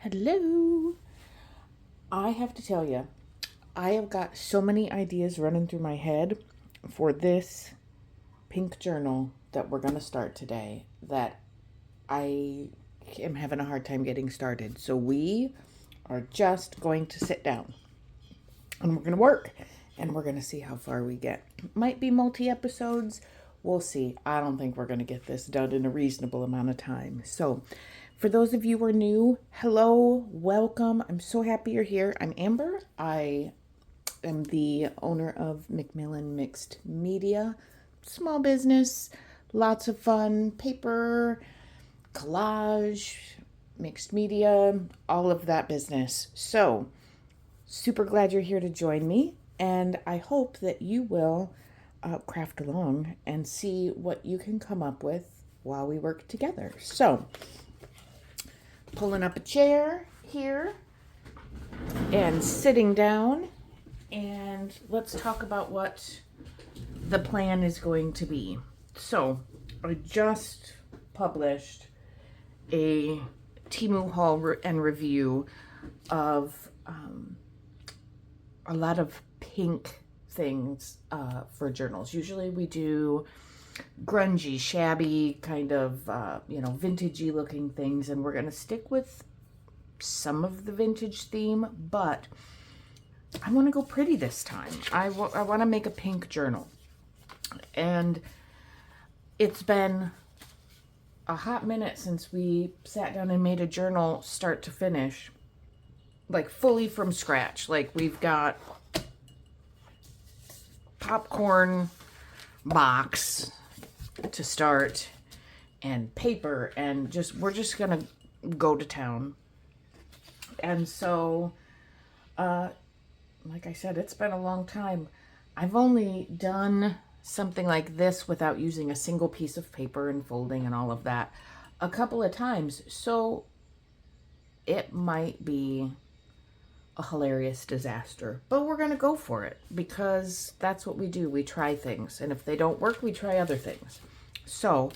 Hello. I have to tell you, I have got so many ideas running through my head for this pink journal that we're going to start today that I am having a hard time getting started. So we are just going to sit down and we're going to work and we're going to see how far we get. Might be multi-episodes. We'll see. I don't think we're going to get this done in a reasonable amount of time. So for those of you who are new, hello, welcome. I'm so happy you're here. I'm Amber. I am the owner of Macmillan Mixed Media. Small business, lots of fun, paper, collage, mixed media, all of that business. So super glad you're here to join me. And I hope that you will craft along and see what you can come up with while we work together. So pulling up a chair here and sitting down, and let's talk about what the plan is going to be. So I just published a TEMU haul and review of a lot of pink things for journals. Usually we do grungy, shabby, kind of, vintagey looking things, and we're going to stick with some of the vintage theme, but I want to go pretty this time. I want to make a pink journal, and it's been a hot minute since we sat down and made a journal start to finish, like fully from scratch. Like we've got popcorn box to start and paper, and we're just gonna go to town. And so like I said, it's been a long time. I've only done something like this without using a single piece of paper and folding and all of that a couple of times, so it might be a hilarious disaster, but we're gonna go for it because that's what we do. We try things, and if they don't work, we try other things. So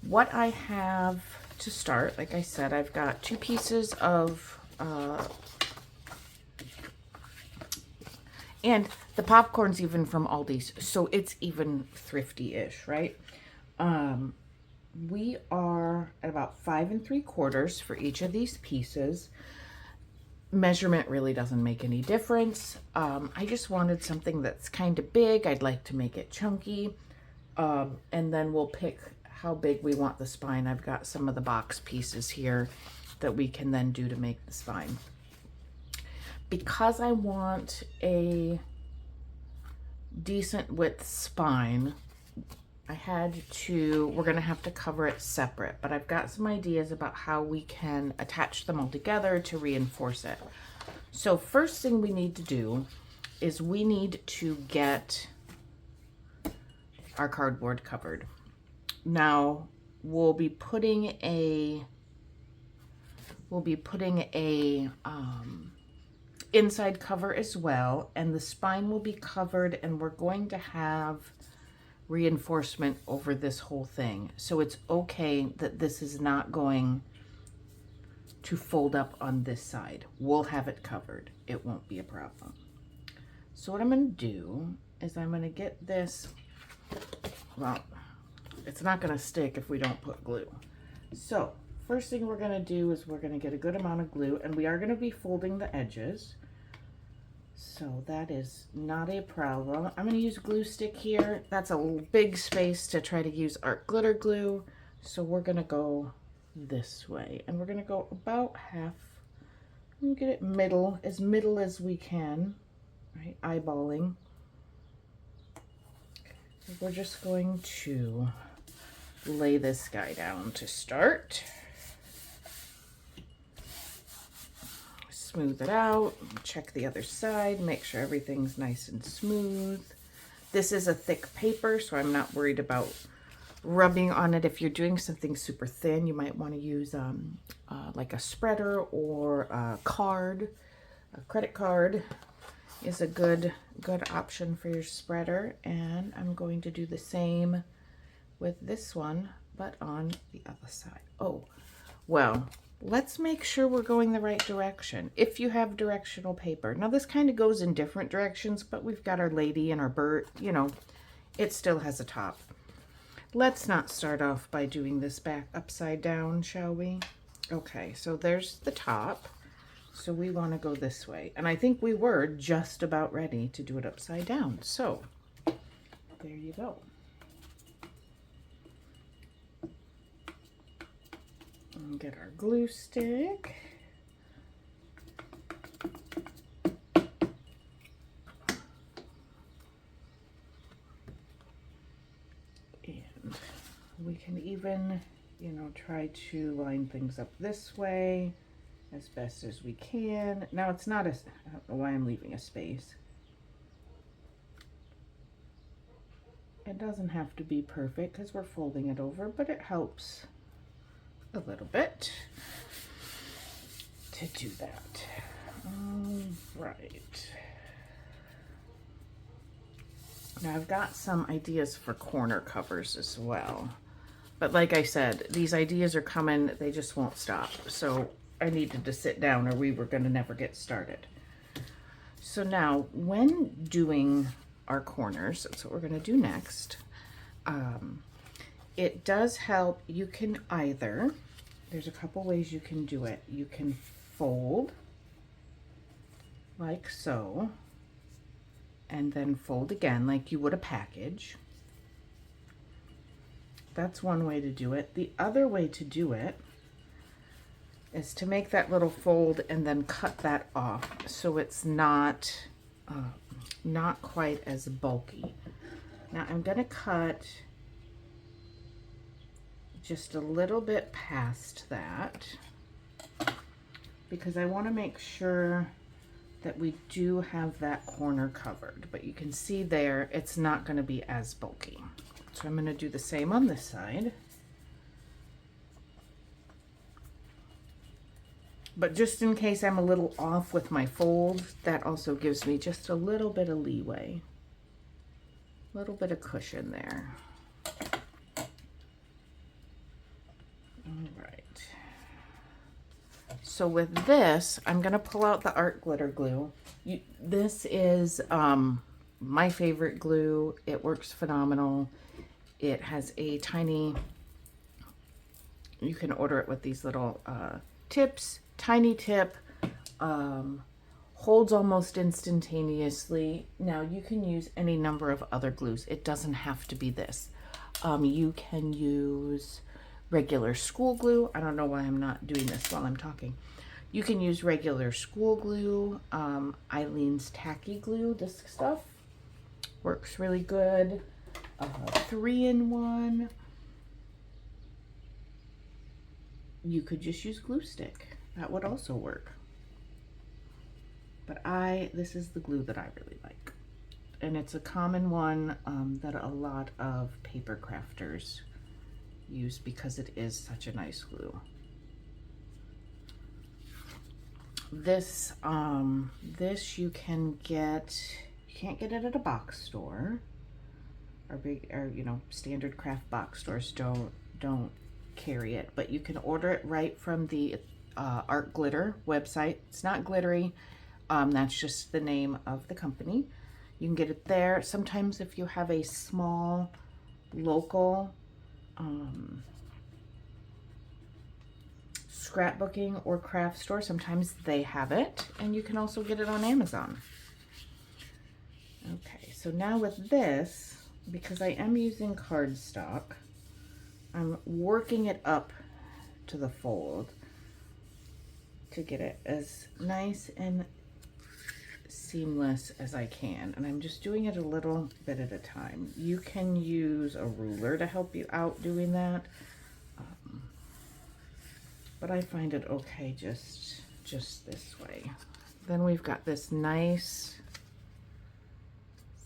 what I have to start, like I said, I've got two pieces of and the popcorn's even from Aldi's, so it's even thrifty-ish, right? We are at about 5 3/4 for each of these pieces. Measurement really doesn't make any difference. I just wanted something that's kind of big. I'd like to make it chunky. And then we'll pick how big we want the spine. I've got some of the box pieces here that we can then do to make the spine. Because I want a decent width spine, we're gonna have to cover it separate, but I've got some ideas about how we can attach them all together to reinforce it. So first thing we need to do is we need to get our cardboard covered. Now we'll be putting a inside cover as well, and the spine will be covered, and we're going to have reinforcement over this whole thing. So it's okay that this is not going to fold up on this side. We'll have it covered. It won't be a problem. So what I'm going to do is I'm going to get this, well, it's not going to stick if we don't put glue. So first thing we're going to do is we're going to get a good amount of glue, and we are going to be folding the edges. So that is not a problem. I'm going to use glue stick here. That's a big space to try to use art glitter glue. So we're going to go this way, and we're going to go about half. And get it middle as we can, right? Eyeballing. We're just going to lay this guy down to start. Smooth it out, check the other side, make sure everything's nice and smooth. This is a thick paper, so I'm not worried about rubbing on it. If you're doing something super thin, you might want to use like a spreader or a card. A credit card is a good option for your spreader, and I'm going to do the same with this one, but on the other side. Oh, well, let's make sure we're going the right direction. If you have directional paper. Now this kind of goes in different directions, but we've got our lady and our bird, you know, it still has a top. Let's not start off by doing this back upside down, shall we? Okay, so there's the top. So we want to go this way. And I think we were just about ready to do it upside down. So there you go. And get our glue stick. And we can even, you know, try to line things up this way as best as we can. Now it's not a, I don't know why I'm leaving a space. It doesn't have to be perfect because we're folding it over, but it helps a little bit to do that. Right. Now I've got some ideas for corner covers as well. But like I said, these ideas are coming, they just won't stop. So I needed to sit down or we were gonna never get started. So now when doing our corners, that's what we're gonna do next. It does help, you can either, there's a couple ways you can do it. You can fold like so, and then fold again like you would a package. That's one way to do it. The other way to do it is to make that little fold and then cut that off so it's not quite as bulky. Now I'm gonna cut just a little bit past that because I want to make sure that we do have that corner covered, but you can see there it's not going to be as bulky. So I'm going to do the same on this side. But just in case I'm a little off with my fold, that also gives me just a little bit of leeway. A little bit of cushion there. All right. So with this, I'm going to pull out the art glitter glue. This is my favorite glue. It works phenomenal. It has a tiny, you can order it with these little tips, tiny tip, holds almost instantaneously. Now you can use any number of other glues. It doesn't have to be this. You can use regular school glue. I don't know why I'm not doing this while I'm talking. You can use regular school glue, Eileen's tacky glue. This stuff works really good. 3-in-1. You could just use glue stick. That would also work. But this is the glue that I really like. And it's a common one that a lot of paper crafters use because it is such a nice glue. This you can get, you can't get it at a box store. Or you know, standard craft box stores don't carry it, but you can order it right from the Art Glitter website. It's not glittery, that's just the name of the company. You can get it there. Sometimes if you have a small local scrapbooking or craft store, sometimes they have it, and you can also get it on Amazon. Okay, so now with this, because I am using cardstock, I'm working it up to the fold to get it as nice and seamless as I can. And I'm just doing it a little bit at a time. You can use a ruler to help you out doing that. But I find it okay just this way. Then we've got this nice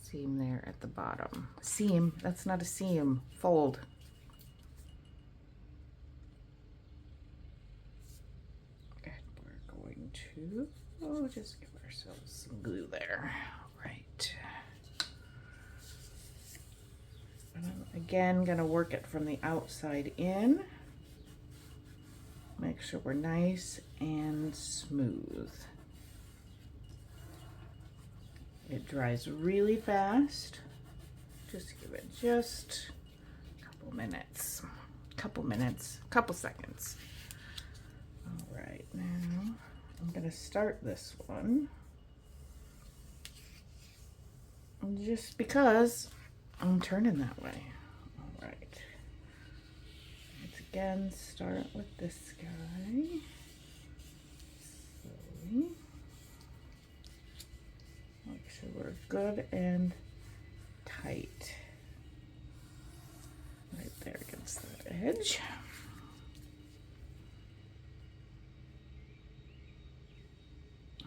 seam there at the bottom. Seam, that's not a seam, fold. And we're going to, just give ourselves some glue there. All right. And I'm again gonna work it from the outside in. Make sure we're nice and smooth. It dries really fast. Just give it just a couple minutes, couple seconds. All right, now I'm gonna start this one. Just because I'm turning that way. All right. Let's again start with this guy. Slowly. Make sure we're good and tight. Right there against that edge.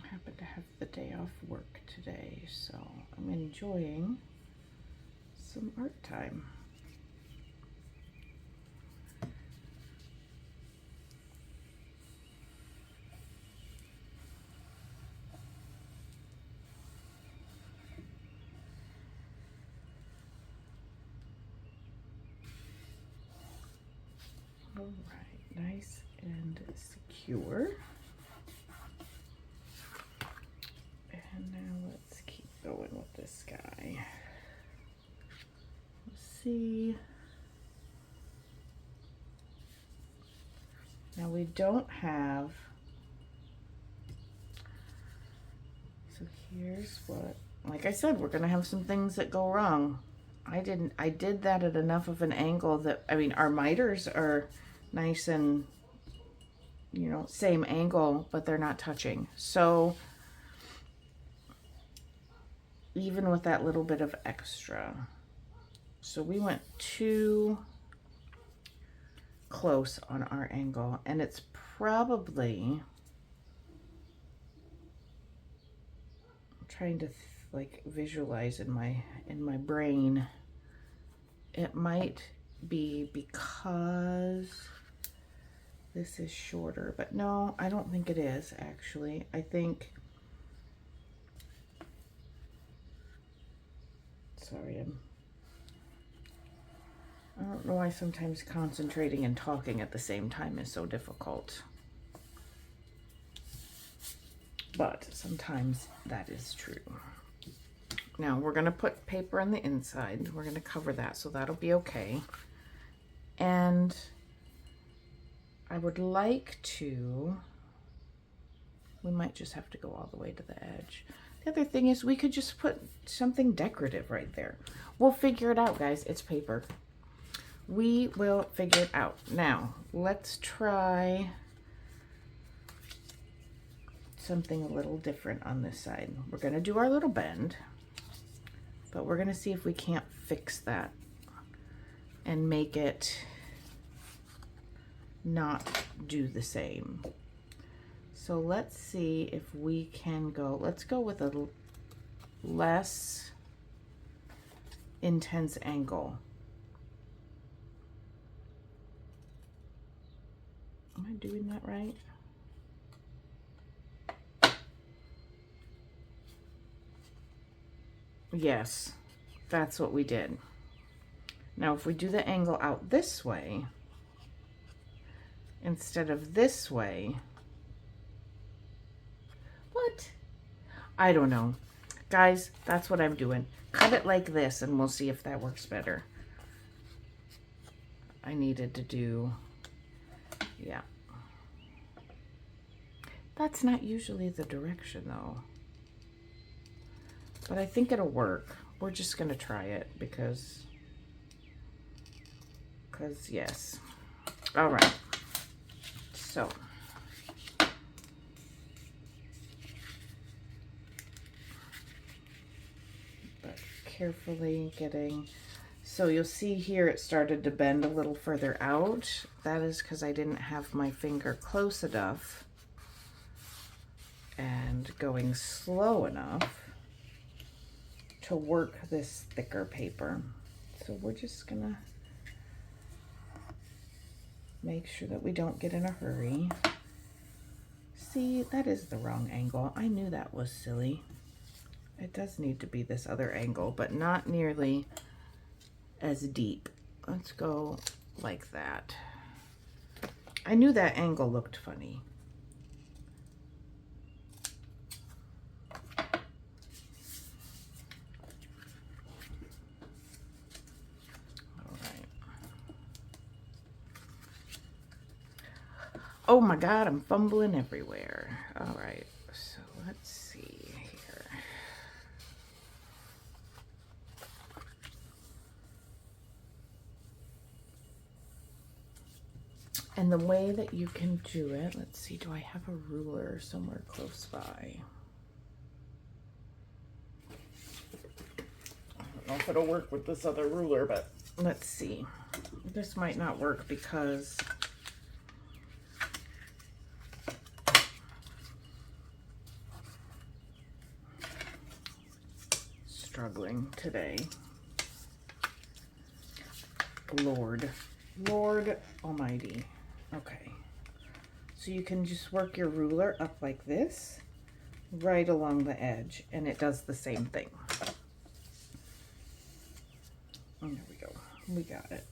I happen to have the day off work today, so I'm enjoying some art time. All right, nice and secure. And now let's keep going with this guy. Let's see. Now we don't have, so here's what, like I said, we're gonna have some things that go wrong. I did that at enough of an angle that, I mean, our miters are nice and, you know, same angle, but they're not touching. So even with that little bit of extra, so we went too close on our angle, and it's probably, I'm trying to like visualize in my brain, it might be because this is shorter, but no, I don't think it is actually. I think, sorry, I don't know why sometimes concentrating and talking at the same time is so difficult. But sometimes that is true. Now we're gonna put paper on the inside. We're gonna cover that, so that'll be okay. And I would like to, we might just have to go all the way to the edge. The other thing is we could just put something decorative right there. We'll figure it out, guys. It's paper. We will figure it out. Now, let's try something a little different on this side. We're gonna do our little bend, but we're gonna see if we can't fix that and make it not do the same. So let's see if we can go, let's go with a less intense angle. Am I doing that right? Yes, that's what we did. Now, if we do the angle out this way, instead of this way, what? I don't know. Guys, that's what I'm doing. Cut it like this and we'll see if that works better. I needed to do, yeah. That's not usually the direction though. But I think it'll work. We're just gonna try it because yes. All right, so. But carefully getting, so you'll see here it started to bend a little further out. That is because I didn't have my finger close enough and going slow enough to work this thicker paper. So we're just gonna make sure that we don't get in a hurry. See, that is the wrong angle. I knew that was silly. It does need to be this other angle, but not nearly as deep. Let's go like that. I knew that angle looked funny. All right. Oh my God, I'm fumbling everywhere. All right, so let's see here. And the way that you can do it, let's see, do I have a ruler somewhere close by? I don't know if it'll work with this other ruler, but let's see. This might not work because struggling today. Lord Almighty. Okay. So you can just work your ruler up like this, right along the edge, and it does the same thing. And there we go. We got it.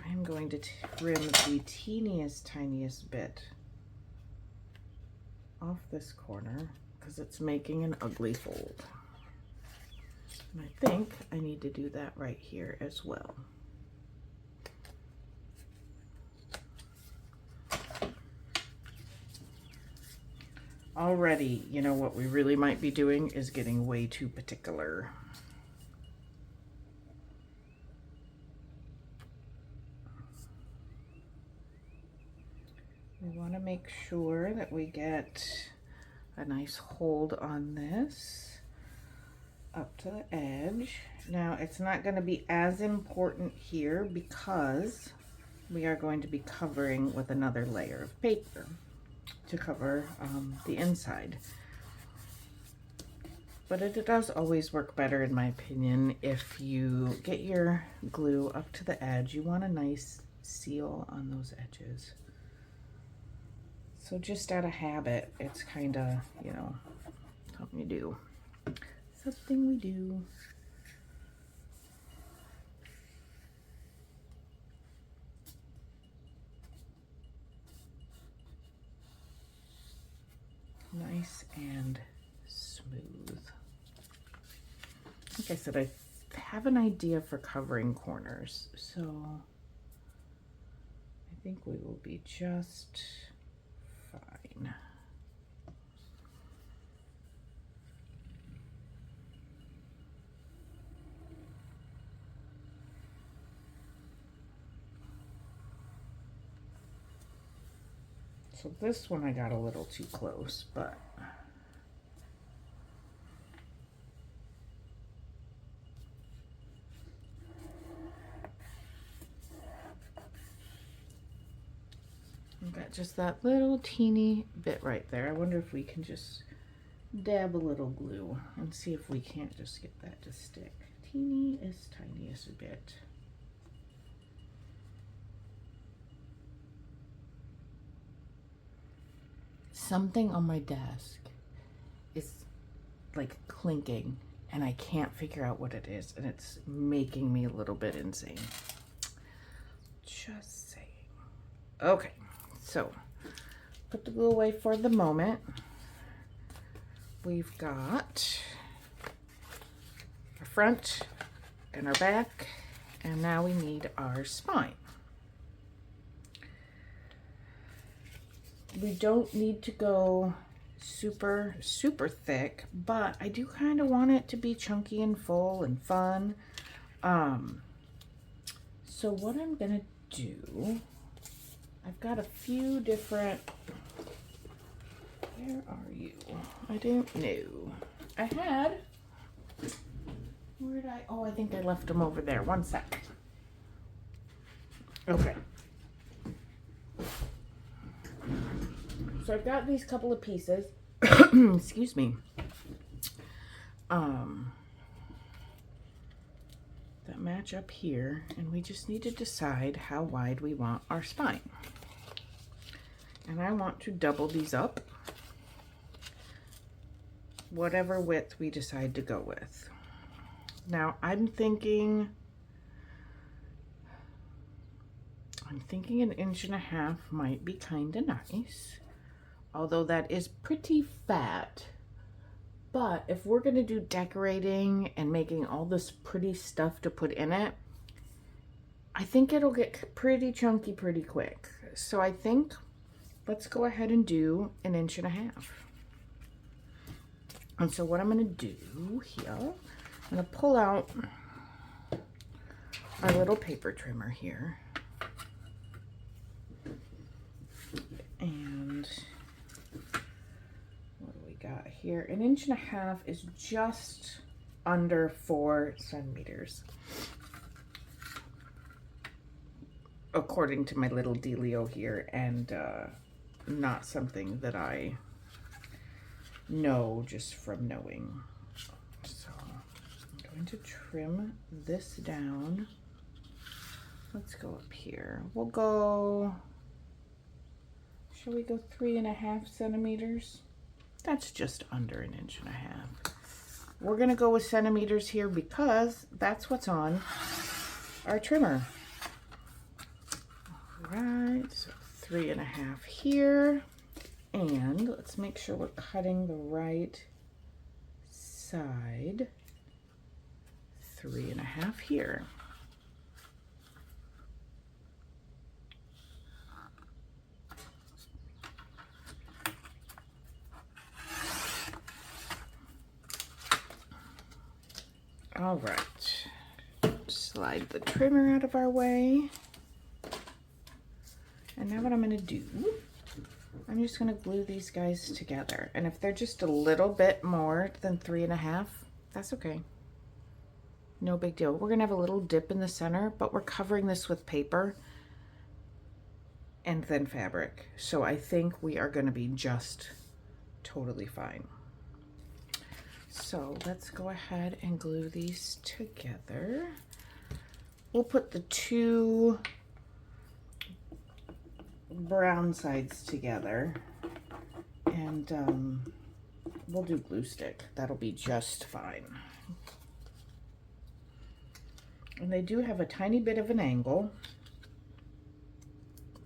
I'm going to trim the teeniest, tiniest bit off this corner because it's making an ugly fold. And I think I need to do that right here as well. Already, you know what we really might be doing is getting way too particular. We want to make sure that we get a nice hold on this up to the edge. Now, it's not going to be as important here because we are going to be covering with another layer of paper to cover the inside. But it does always work better, in my opinion, if you get your glue up to the edge. You want a nice seal on those edges. So just out of habit, it's kind of, you know, something you do. Something we do. Nice and smooth. Like I said, I have an idea for covering corners, so I think we will be just fine. So this one I got a little too close, but I've got just that little teeny bit right there. I wonder if we can just dab a little glue and see if we can't just get that to stick. Tiniest bit. Something on my desk is like clinking and I can't figure out what it is, and it's making me a little bit insane. Just saying. Okay, so put the glue away for the moment. We've got our front and our back, and now we need our spine. We don't need to go super thick, but I do kind of want it to be chunky and full and fun. So what I'm gonna do, I've got a few different, where are you? I don't know. I had, where did I, oh, I think I left them over there. One sec. Okay. So I've got these couple of pieces, excuse me, that match up here, and we just need to decide how wide we want our spine. And I want to double these up, whatever width we decide to go with. Now I'm thinking an inch and a half might be kind of nice, although that is pretty fat. But if we're gonna do decorating and making all this pretty stuff to put in it, I think it'll get pretty chunky pretty quick. So I think let's go ahead and do an inch and a half. And so what I'm gonna do here, I'm gonna pull out our little paper trimmer here. And what do we got here? An inch and a half is just under 4 centimeters. According to my little dealio here, and not something that I know just from knowing. So I'm going to trim this down. Let's go up here. We'll go, shall we go 3.5 centimeters? That's just under an inch and a half. We're gonna go with centimeters here because that's what's on our trimmer. All right, so 3.5 here. And let's make sure we're cutting the right side. 3.5 here. All right, slide the trimmer out of our way. And now what I'm gonna do, I'm just gonna glue these guys together. And if they're just a little bit more than 3.5, that's okay. No big deal. We're gonna have a little dip in the center, but we're covering this with paper and then fabric. So I think we are gonna be just totally fine. So let's go ahead and glue these together. We'll put the 2 brown sides together, and we'll do glue stick. That'll be just fine. And they do have a tiny bit of an angle,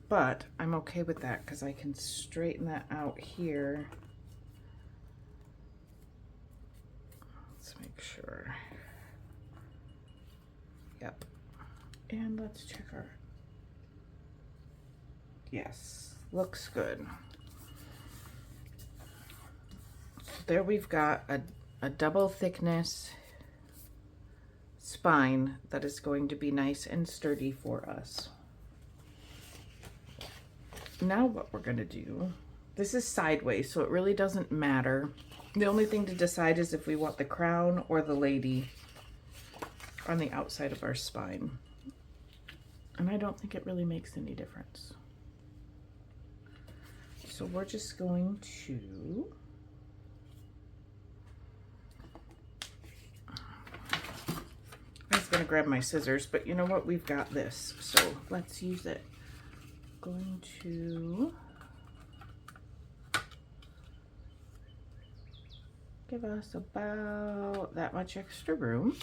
but I'm okay with that because I can straighten that out here. Let's make sure. Yep. And let's check our, yes, looks good. So there we've got a double thickness spine that is going to be nice and sturdy for us. Now what we're gonna do, this is sideways, so it really doesn't matter. The only thing to decide is if we want the crown or the lady on the outside of our spine. And I don't think it really makes any difference. So we're just going to I was gonna grab my scissors, but you know what? We've got this, so let's use it. Going to give us about that much extra room.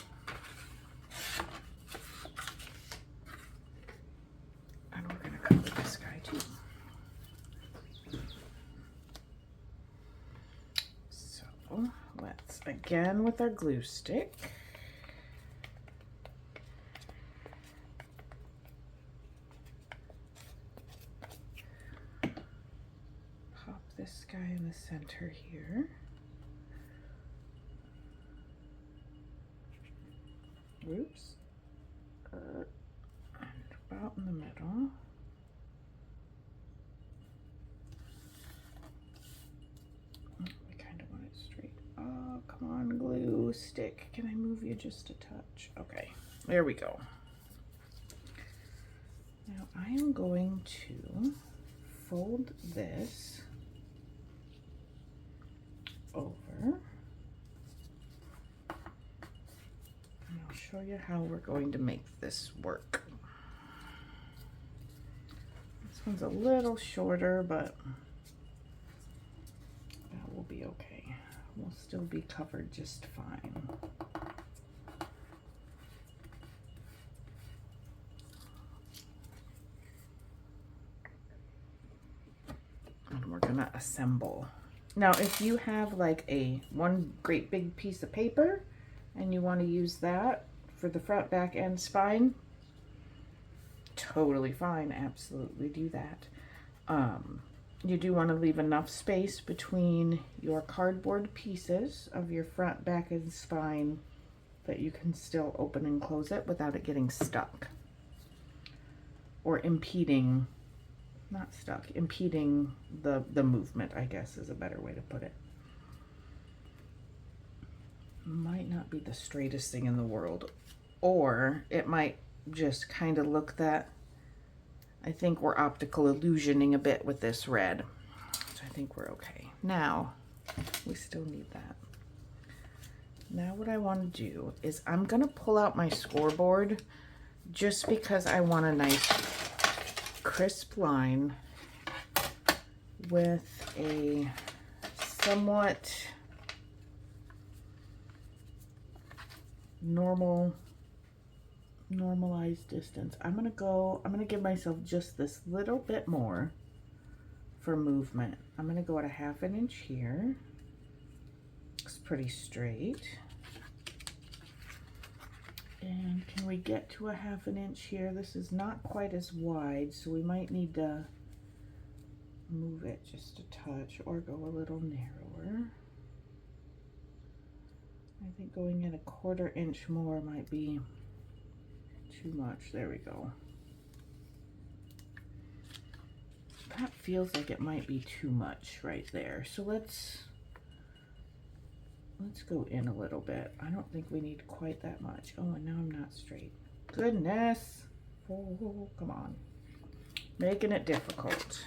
And we're gonna cover this guy too. So let's, again with our glue stick, pop this guy in the center here. Oops. And about in the middle. We kind of want it straight. Oh, come on, glue stick. Can I move you just a touch? Okay, there we go. Now I am going to fold this over. I'll show you how we're going to make this work. This one's a little shorter, but that will be okay. We'll still be covered just fine. we're gonna assemble. Now, if you have like one great big piece of paper and you want to use that for the front, back, and spine, totally fine. Absolutely do that. You do want to leave enough space between your cardboard pieces of your front, back, and spine that you can still open and close it without it getting stuck or impeding, not stuck, impeding the movement, I guess is a better way to put it. Might not be the straightest thing in the world, or it might just kind of look that. I think we're optical illusioning a bit with this red, so I think we're okay. Now, we still need that. Now what I want to do is I'm going to pull out my scoreboard just because I want a nice crisp line with a somewhat normalized distance. I'm gonna give myself just this little bit more for movement. I'm gonna go at a 1/2 inch here. Looks pretty straight. And can we get to a 1/2 inch here? This is not quite as wide, so we might need to move it just a touch or go a little narrower. I think going in a 1/4 inch more might be too much. There we go. That feels like it might be too much right there. So let's go in a little bit. I don't think we need quite that much. Oh, and now I'm not straight. Goodness. Oh, come on. Making it difficult.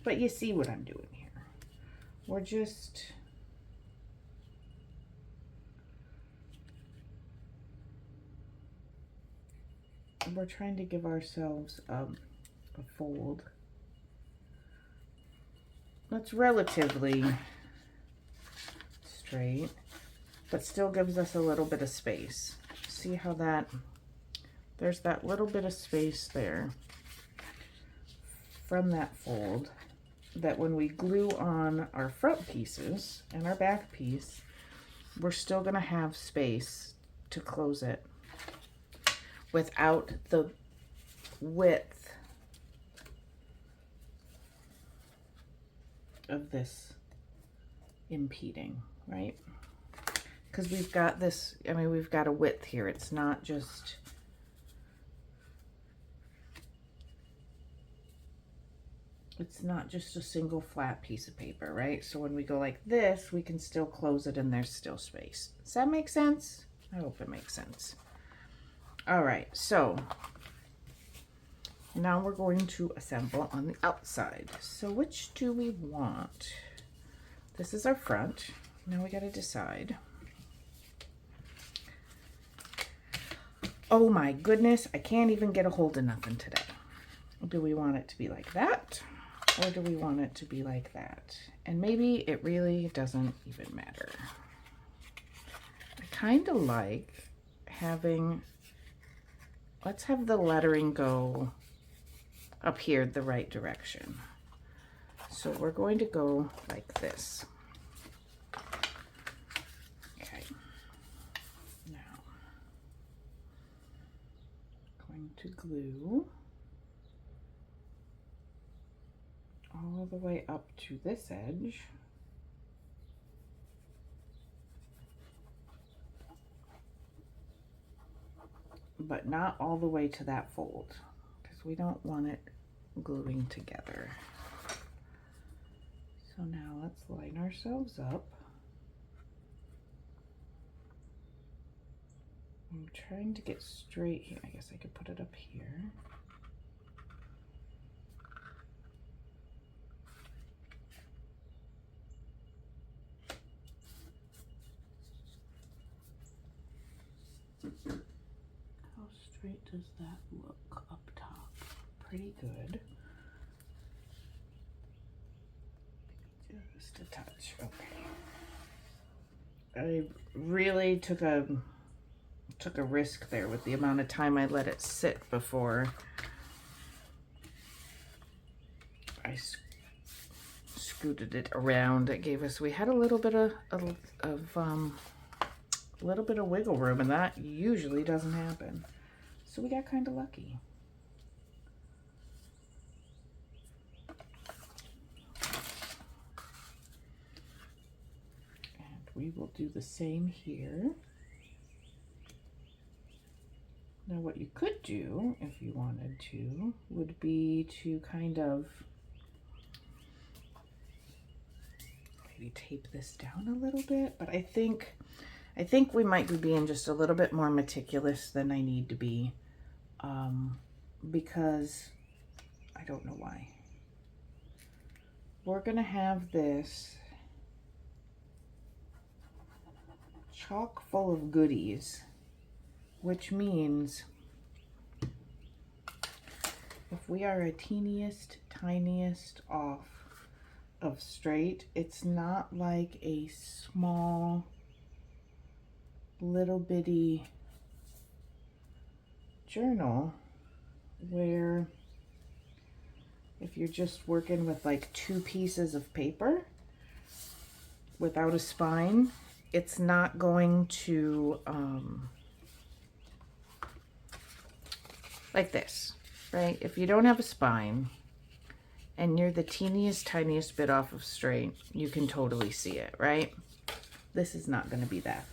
But you see what I'm doing here. We're trying to give ourselves a fold that's relatively straight, but still gives us a little bit of space. See how there's that little bit of space there from that fold that when we glue on our front pieces and our back piece, we're still gonna have space to close it without the width of this impeding, right? Because we've got this, I mean, we've got a width here. It's not just, a single flat piece of paper, right? So when we go like this, we can still close it and there's still space. Does that make sense? I hope it makes sense. All right, so now we're going to assemble on the outside. So which do we want? This is our front. Now we got to decide. Oh my goodness, I can't even get a hold of nothing today. Do we want it to be like that? Or do we want it to be like that? And maybe it really doesn't even matter. I kind of like having, let's have the lettering go up here the right direction. So we're going to go like this. Okay. Now, going to glue all the way up to this edge. But not all the way to that fold, because we don't want it gluing together. So now let's line ourselves up. I'm trying to get straight here. I guess I could put it up here. How straight does that look up top? Pretty good. Just a touch. Okay. I really took a risk there with the amount of time I let it sit before I scooted it around. It gave us, we had a little bit of wiggle room, and that usually doesn't happen. So we got kind of lucky. And we will do the same here. Now what you could do, if you wanted to, would be to kind of maybe tape this down a little bit, but I think we might be being just a little bit more meticulous than I need to be, because I don't know why. We're gonna have this chock full of goodies, which means if we are a tiniest off of straight, it's not like a small little bitty journal where if you're just working with like 2 pieces of paper without a spine, it's not going to like this, right? If you don't have a spine and you're the tiniest bit off of straight, you can totally see it, right? This is not going to be that.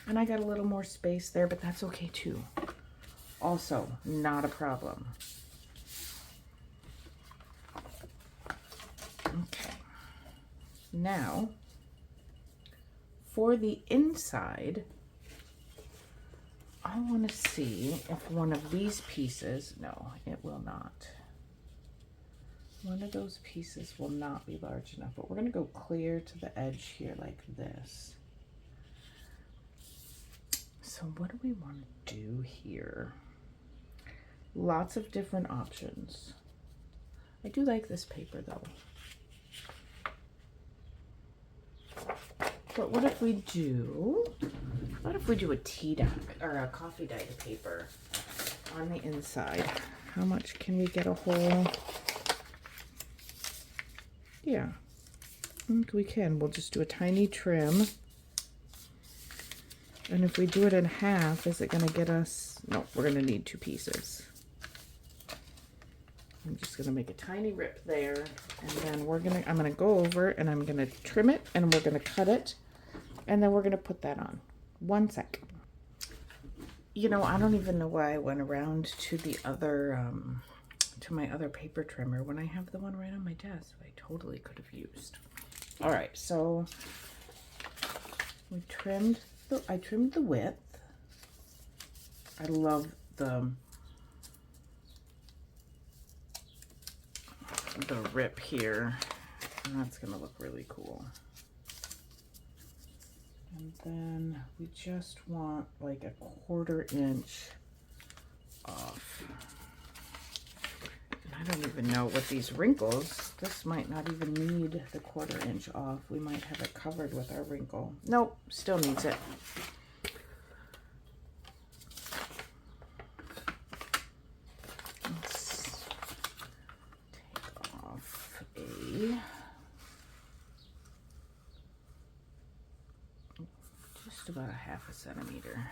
And I got a little more space there, but that's okay too. Also, not a problem. Okay. Now, for the inside, I want to see if one of these pieces, no, it will not. One of those pieces will not be large enough, but we're going to go clear to the edge here like this. So what do we want to do here? Lots of different options. I do like this paper though. But what if we do a tea dye or a coffee dye paper on the inside? How much can we get a whole? Yeah, I think we can. We'll just do a tiny trim. And if we do it in half, is it going to get us? No, we're going to need 2 pieces. I'm just going to make a tiny rip there, and then I'm going to go over and I'm going to trim it, and we're going to cut it, and then we're going to put that on. 1 sec. You know, I don't even know why I went around to the other, to my other paper trimmer when I have the one right on my desk I totally could have used. All right, so I trimmed the width. I love the rip here. And that's gonna look really cool. And then we just want like a 1/4 inch off. And I don't even know what these wrinkles, this might not even need the 1/4 inch off. We might have it covered with our wrinkle. Nope, still needs it. Let's take off just about a 1/2 centimeter.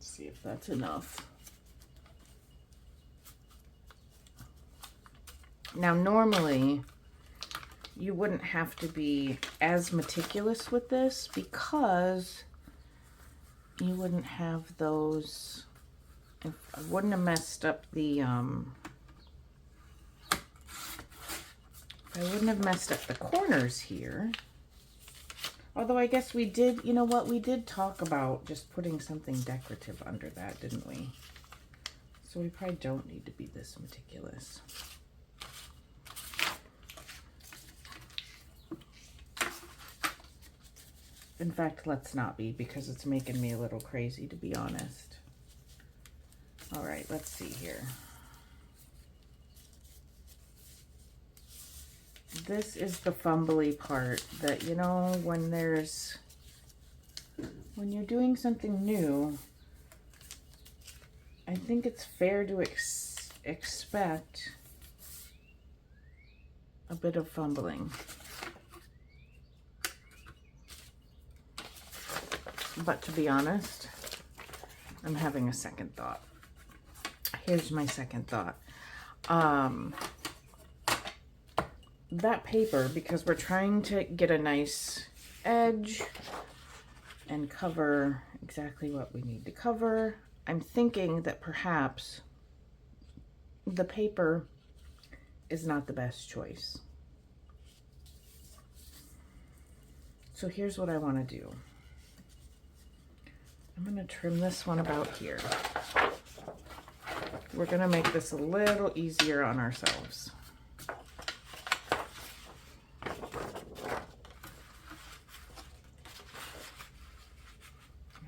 See if that's enough. Now, normally you wouldn't have to be as meticulous with this because you wouldn't have those, I wouldn't have messed up the, I wouldn't have messed up the corners here. Although I guess we did, you know what, we did talk about just putting something decorative under that, didn't we? So we probably don't need to be this meticulous. In fact, let's not be, because it's making me a little crazy, to be honest. All right, let's see here. This is the fumbly part that, you know, when there's when you're doing something new, I think it's fair to expect a bit of fumbling. But to be honest, I'm having a second thought. Here's my second thought. That paper, because we're trying to get a nice edge and cover exactly what we need to cover, I'm thinking that perhaps the paper is not the best choice. So here's what I want to do. I'm going to trim this one about here. We're going to make this a little easier on ourselves.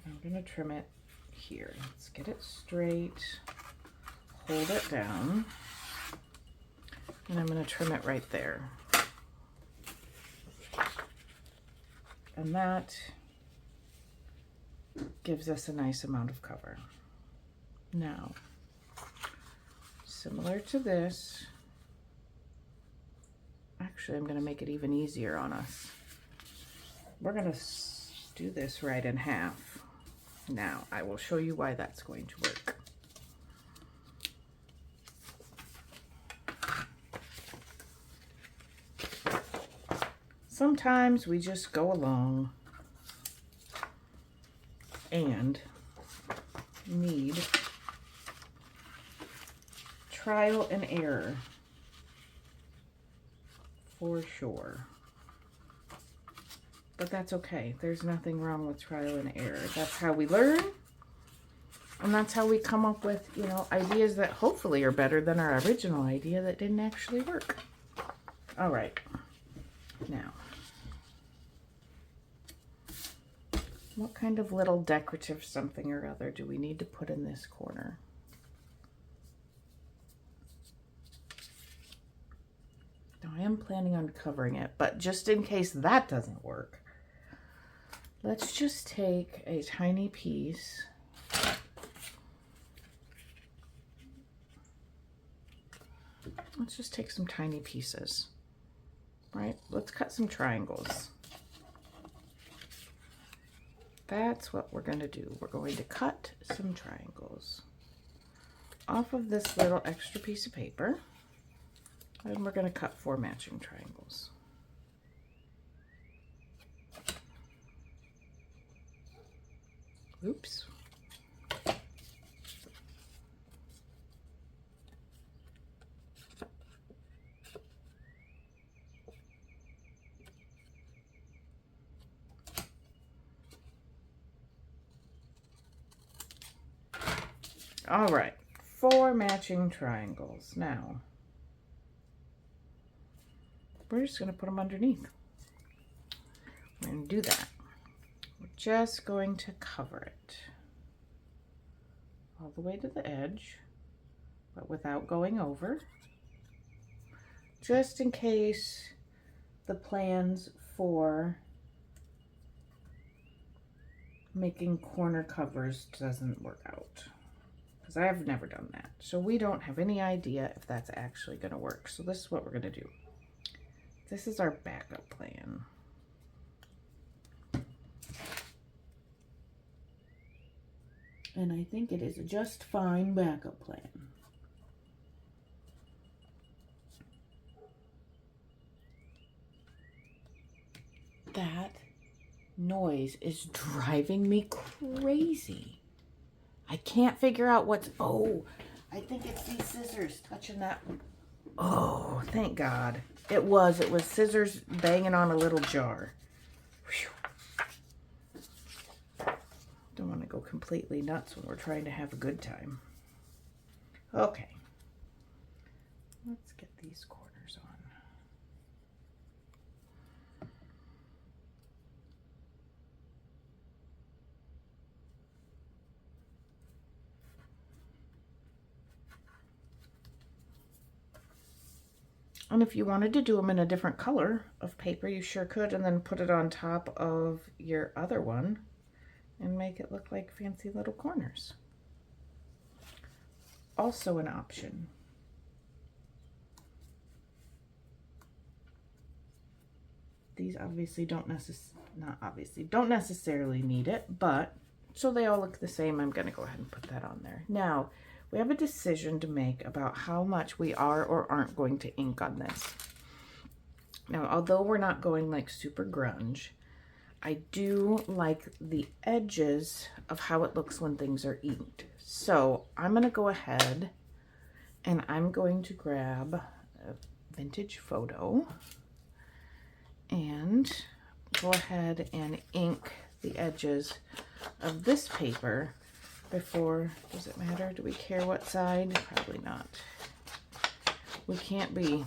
I'm going to trim it here. Let's get it straight, hold it down, and I'm going to trim it right there. And that gives us a nice amount of cover. Now, similar to this, actually I'm going to make it even easier on us. We're going to do this right in half. Now, I will show you why that's going to work. Sometimes we just go along and need trial and error for sure. But that's okay. There's nothing wrong with trial and error. That's how we learn. And that's how we come up with, you know, ideas that hopefully are better than our original idea that didn't actually work. All right. Now, what kind of little decorative something or other do we need to put in this corner? Now, I am planning on covering it, but just in case that doesn't work, let's just take a tiny piece Let's just take some tiny pieces, right? Let's cut some triangles. That's what we're going to do. We're going to cut some triangles off of this little extra piece of paper, and we're going to cut 4 matching triangles. Oops. All right, 4 matching triangles. Now, we're just going to put them underneath. We're going to do that. We're just going to cover it all the way to the edge, but without going over, just in case the plans for making corner covers doesn't work out. Because I've never done that. So we don't have any idea if that's actually going to work. So this is what we're going to do. This is our backup plan. And I think it is a just fine backup plan. That noise is driving me crazy. I can't figure out what's, oh, I think it's these scissors touching that. Oh, thank God. It was scissors banging on a little jar. Whew. Don't want to go completely nuts when we're trying to have a good time. Okay. Let's get these corners on. And if you wanted to do them in a different color of paper, you sure could, and then put it on top of your other one. and make it look like fancy little corners. Also an option. These obviously don't necessarily need it, but so they all look the same, I'm gonna go ahead and put that on there. Now, we have a decision to make about how much we are or aren't going to ink on this. Now, although we're not going like super grunge, I do like the edges of how it looks when things are inked. So I'm gonna go ahead and I'm going to grab a vintage photo and go ahead and ink the edges of this paper before. Does it matter? Do we care what side? Probably not. We can't be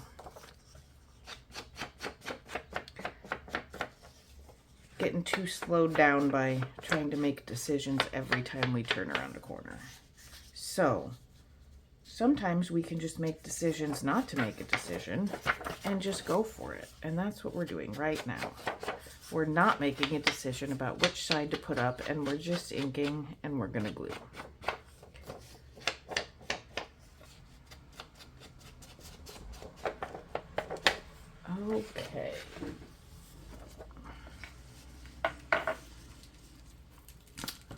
getting too slowed down by trying to make decisions every time we turn around a corner. So sometimes we can just make decisions not to make a decision and just go for it. And that's what we're doing right now. We're not making a decision about which side to put up, and we're just inking and we're gonna glue. Okay.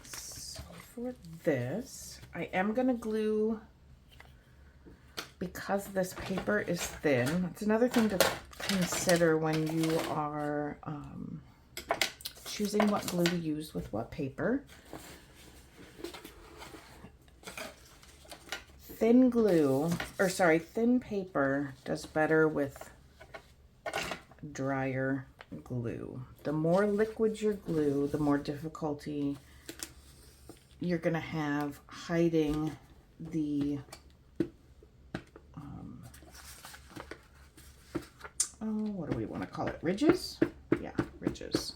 So for this, I am gonna glue because this paper is thin. It's another thing to consider when you are choosing what glue to use with what paper. Thin paper does better with drier glue. The more liquid your glue, the more difficulty you're gonna have hiding the what do we want to call it? Ridges? Yeah, ridges.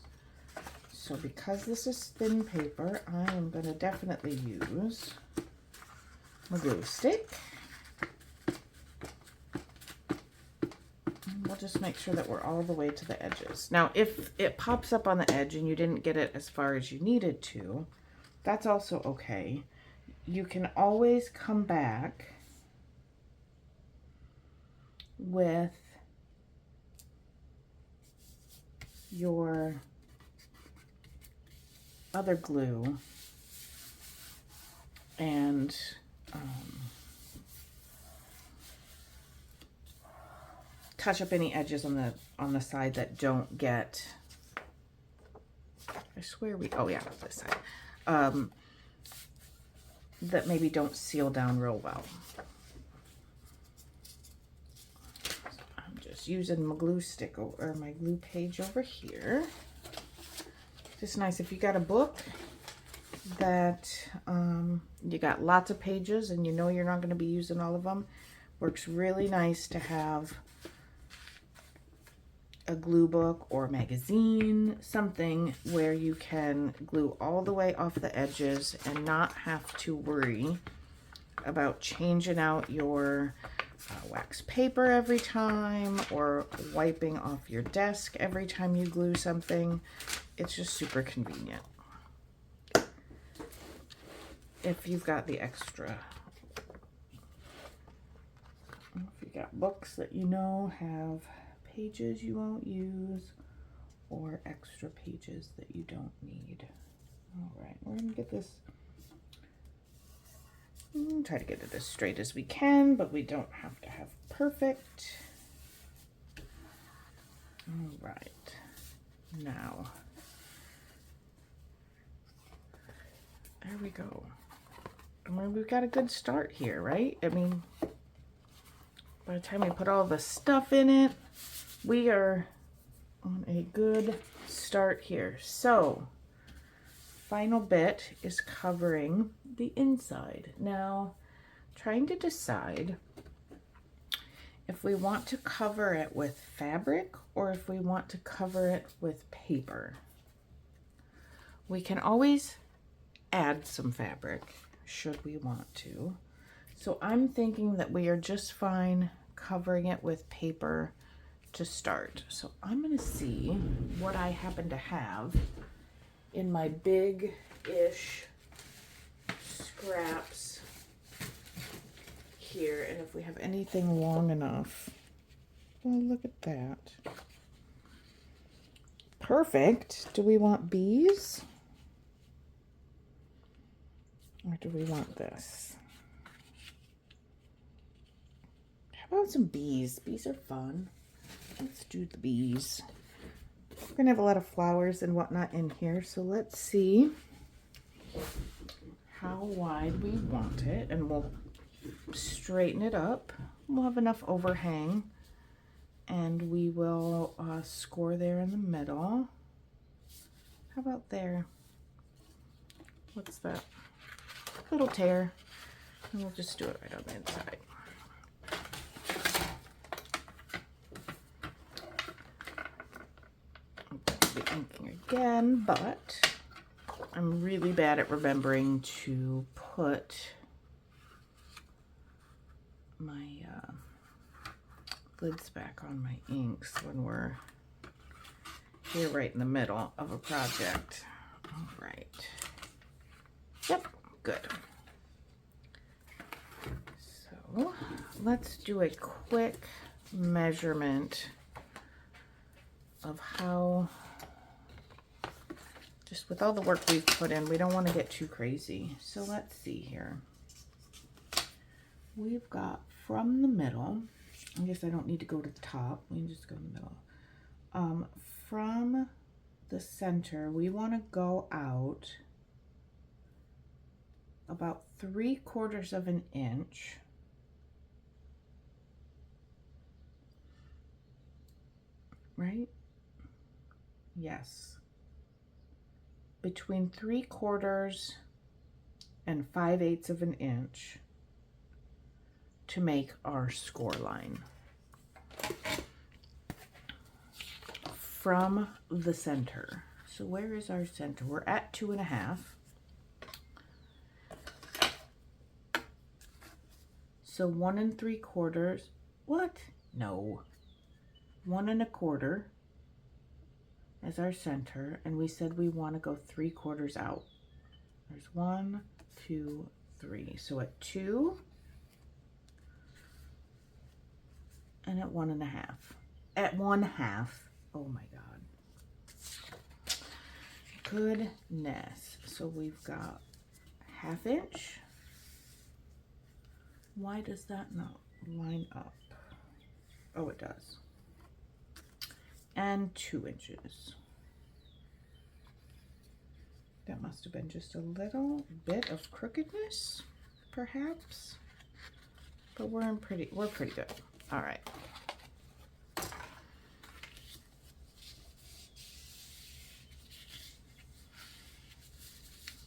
So because this is thin paper, I am going to definitely use my glue stick. And we'll just make sure that we're all the way to the edges. Now, if it pops up on the edge and you didn't get it as far as you needed to, that's also okay. You can always come back with your other glue and touch up any edges on the side that don't get, I swear oh yeah, this side, that maybe don't seal down real well. Using my glue stick or my glue page over here. Just nice if you got a book that you got lots of pages and you know you're not going to be using all of them. Works really nice to have a glue book or a magazine, something where you can glue all the way off the edges and not have to worry about changing out your wax paper every time or wiping off your desk every time you glue something. It's just super convenient if you've got the extra. If you got books that you know have pages you won't use or extra pages that you don't need. All right, we're gonna get this, try to get it as straight as we can, but we don't have to have perfect. All right, now, there we go. I mean, we've got a good start here, right? I mean, by the time we put all the stuff in it, we are on a good start here. So, final bit is covering the inside. Now, trying to decide if we want to cover it with fabric or if we want to cover it with paper. We can always add some fabric should we want to. So I'm thinking that we are just fine covering it with paper to start. So I'm going to see what I happen to have in my big-ish scraps here, and if we have anything long enough. Well, look at that. Perfect. Do we want bees? Or do we want this? How about some bees? Bees are fun. Let's do the bees. We're gonna have a lot of flowers and whatnot in here, so let's see how wide we want it, and we'll straighten it up. We'll have enough overhang, and we will score there in the middle. How about there? What's that? Little tear, and we'll just do it right on the inside. I'll be inking again, but I'm really bad at remembering to put my lids back on my inks when we're here right in the middle of a project. All right. Yep, good. So let's do a quick measurement of how, just with all the work we've put in, we don't want to get too crazy. So let's see here. We've got from the middle, I guess I don't need to go to the top, we can just go in the middle. From the center, we want to go out about 3/4 of an inch. Right? Yes. Between 3/4 and 5/8 of an inch to make our score line. From the center. So where is our center? We're at 2.5. So 1 3/4. What? No. 1 1/4 as our center, and we said we want to go 3/4 out. There's 1, 2, 3. So at 2 and at 1 1/2. At 1/2. Oh my God. Goodness. So we've got 1/2 inch. Why does that not line up? Oh, it does. And 2 inches. That must have been just a little bit of crookedness, perhaps. But we're pretty good. All right.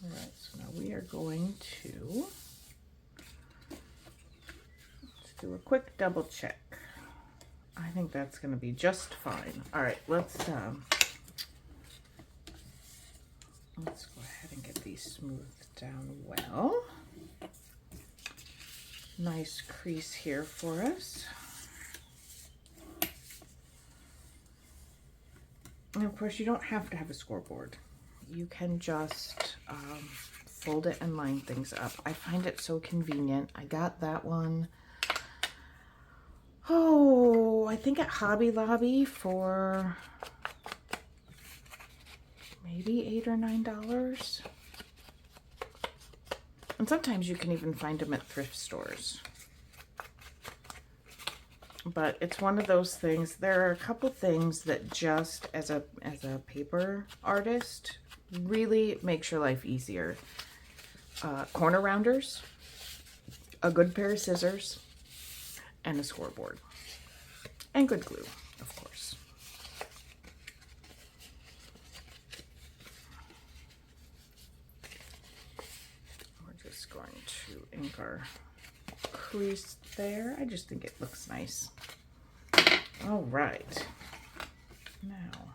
All right, so now we are going to do a quick double check. I think that's going to be just fine. All right, let's go ahead and get these smoothed down well. Nice crease here for us. And of course, you don't have to have a scoreboard. You can just fold it and line things up. I find it so convenient. I got that one, oh, I think at Hobby Lobby for maybe $8 or $9. And sometimes you can even find them at thrift stores. But it's one of those things. There are a couple things that just as a paper artist really makes your life easier. Corner rounders, a good pair of scissors, and a scoreboard. And good glue, of course. We're just going to ink our crease there. I just think it looks nice. All right. Now,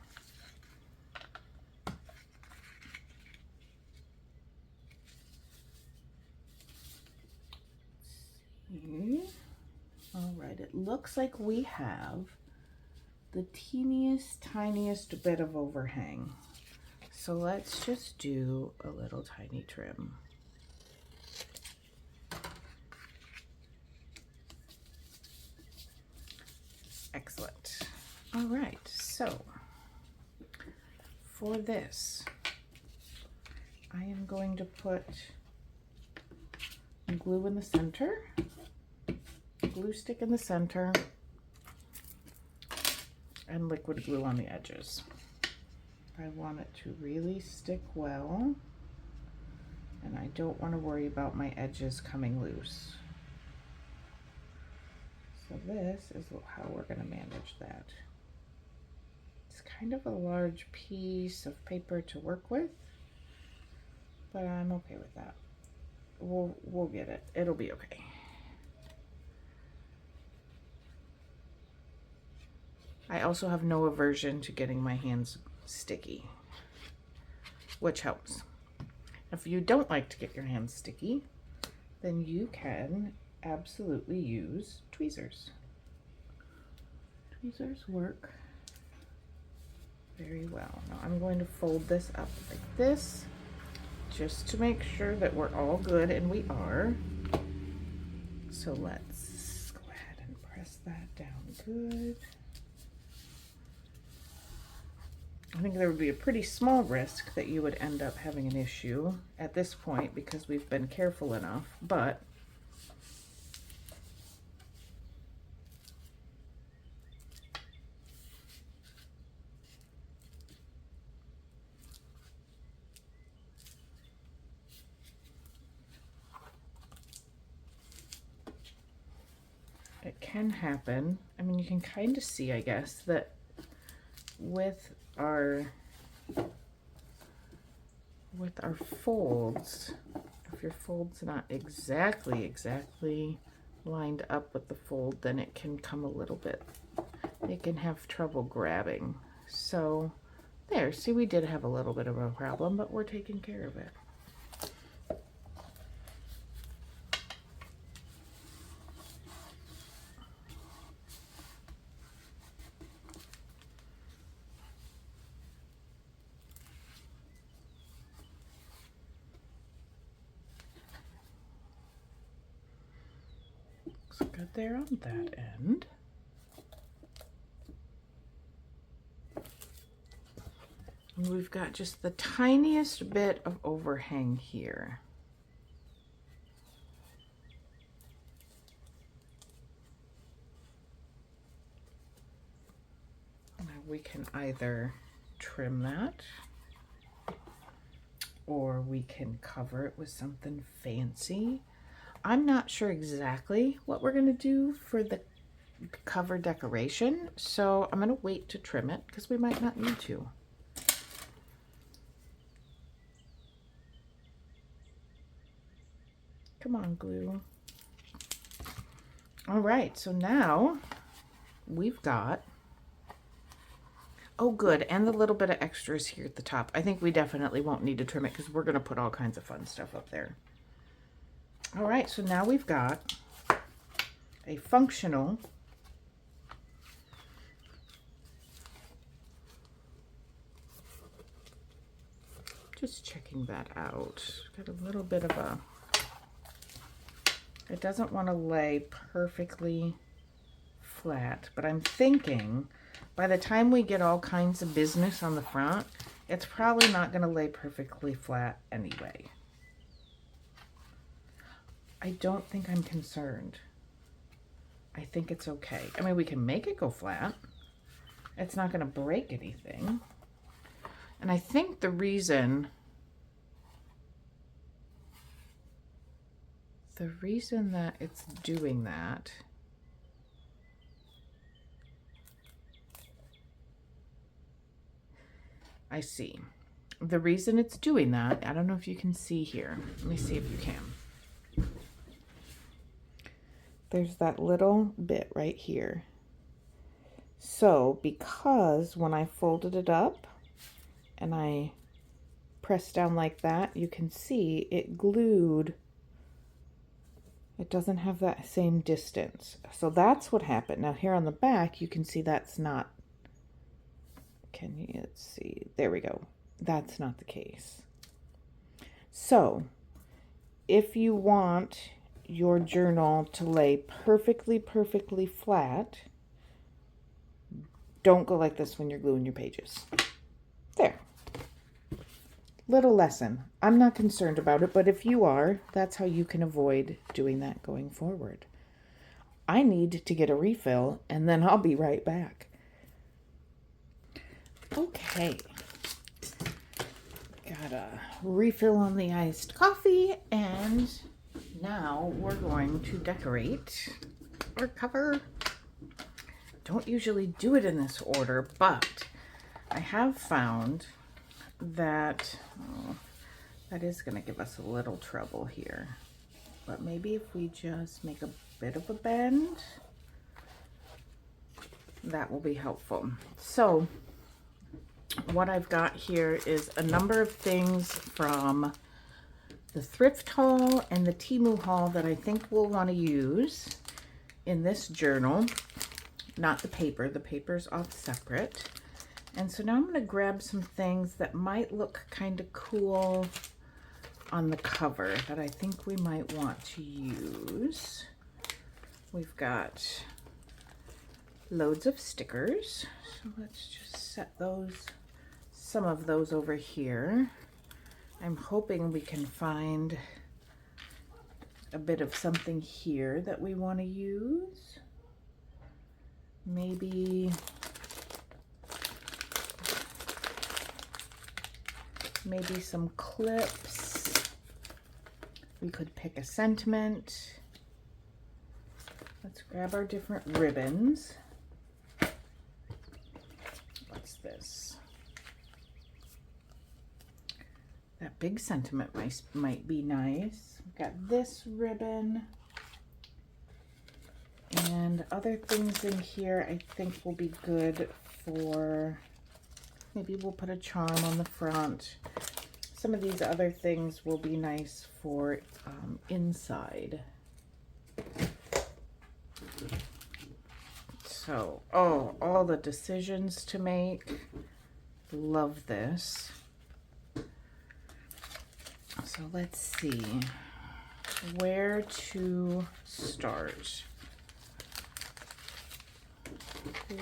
all right, it looks like we have the teeniest, tiniest bit of overhang. so let's just do a little tiny trim. Excellent. All right, so for this, I am going to put glue in the center, glue stick in the center, and liquid glue on the edges. I want it to really stick well, and I don't want to worry about my edges coming loose. So this is how we're going to manage that. It's kind of a large piece of paper to work with, but I'm okay with that. We'll get it. It'll be okay. I also have no aversion to getting my hands sticky, which helps. If you don't like to get your hands sticky, then you can absolutely use tweezers. Tweezers work very well. Now I'm going to fold this up like this, just to make sure that we're all good, and we are. So let's go ahead and press that down good. I think there would be a pretty small risk that you would end up having an issue at this point because we've been careful enough, but it can happen. I mean, you can kind of see, I guess, that with our folds, if your fold's not exactly lined up with the fold, then it can come a little bit, it can have trouble grabbing. So there, see, we did have a little bit of a problem, but we're taking care of it. Looks good there on that end. And we've got just the tiniest bit of overhang here. Now we can either trim that, or we can cover it with something fancy. I'm not sure exactly what we're going to do for the cover decoration, so I'm going to wait to trim it because we might not need to. Come on, glue. All right, so now we've got, oh good, and the little bit of extras here at the top. I think we definitely won't need to trim it because we're going to put all kinds of fun stuff up there. All right, so now we've got a functional just checking that out. Got a little bit of a, it doesn't want to lay perfectly flat, but I'm thinking by the time we get all kinds of business on the front, it's probably not going to lay perfectly flat anyway. I don't think I'm concerned. I think it's okay. I mean, we can make it go flat. It's not going to break anything. And I think the reason that it's doing that I see. The reason it's doing that, I don't know if you can see here. Let me see if you can. There's that little bit right here. So because when I folded it up and I pressed down like that, you can see it glued. It doesn't have that same distance. So that's what happened. Now here on the back, you can see that's not, let's see, there we go. that's not the case. So if you want your journal to lay perfectly flat, don't go like this when you're gluing your pages. There. Little lesson. I'm not concerned about it, but if you are, that's how you can avoid doing that going forward. I need to get a refill, and then I'll be right back. Okay. Got a refill on the iced coffee, and now we're going to decorate our cover. Don't usually do it in this order, but I have found that that is going to give us a little trouble here. But maybe if we just make a bit of a bend, that will be helpful. So what I've got here is a number of things from the thrift haul and the TEMU haul that I think we'll want to use in this journal. Not the paper. The paper's off separate. And so now I'm going to grab some things that might look kind of cool on the cover that I think we might want to use. We've got loads of stickers. So let's just set those, some of those over here. I'm hoping we can find a bit of something here that we want to use. Maybe some clips. We could pick a sentiment. Let's grab our different ribbons. What's this? That big sentiment might be nice. We've got this ribbon. And other things in here I think will be good for, maybe we'll put a charm on the front. Some of these other things will be nice for inside. So, oh, all the decisions to make. Love this. So let's see where to start.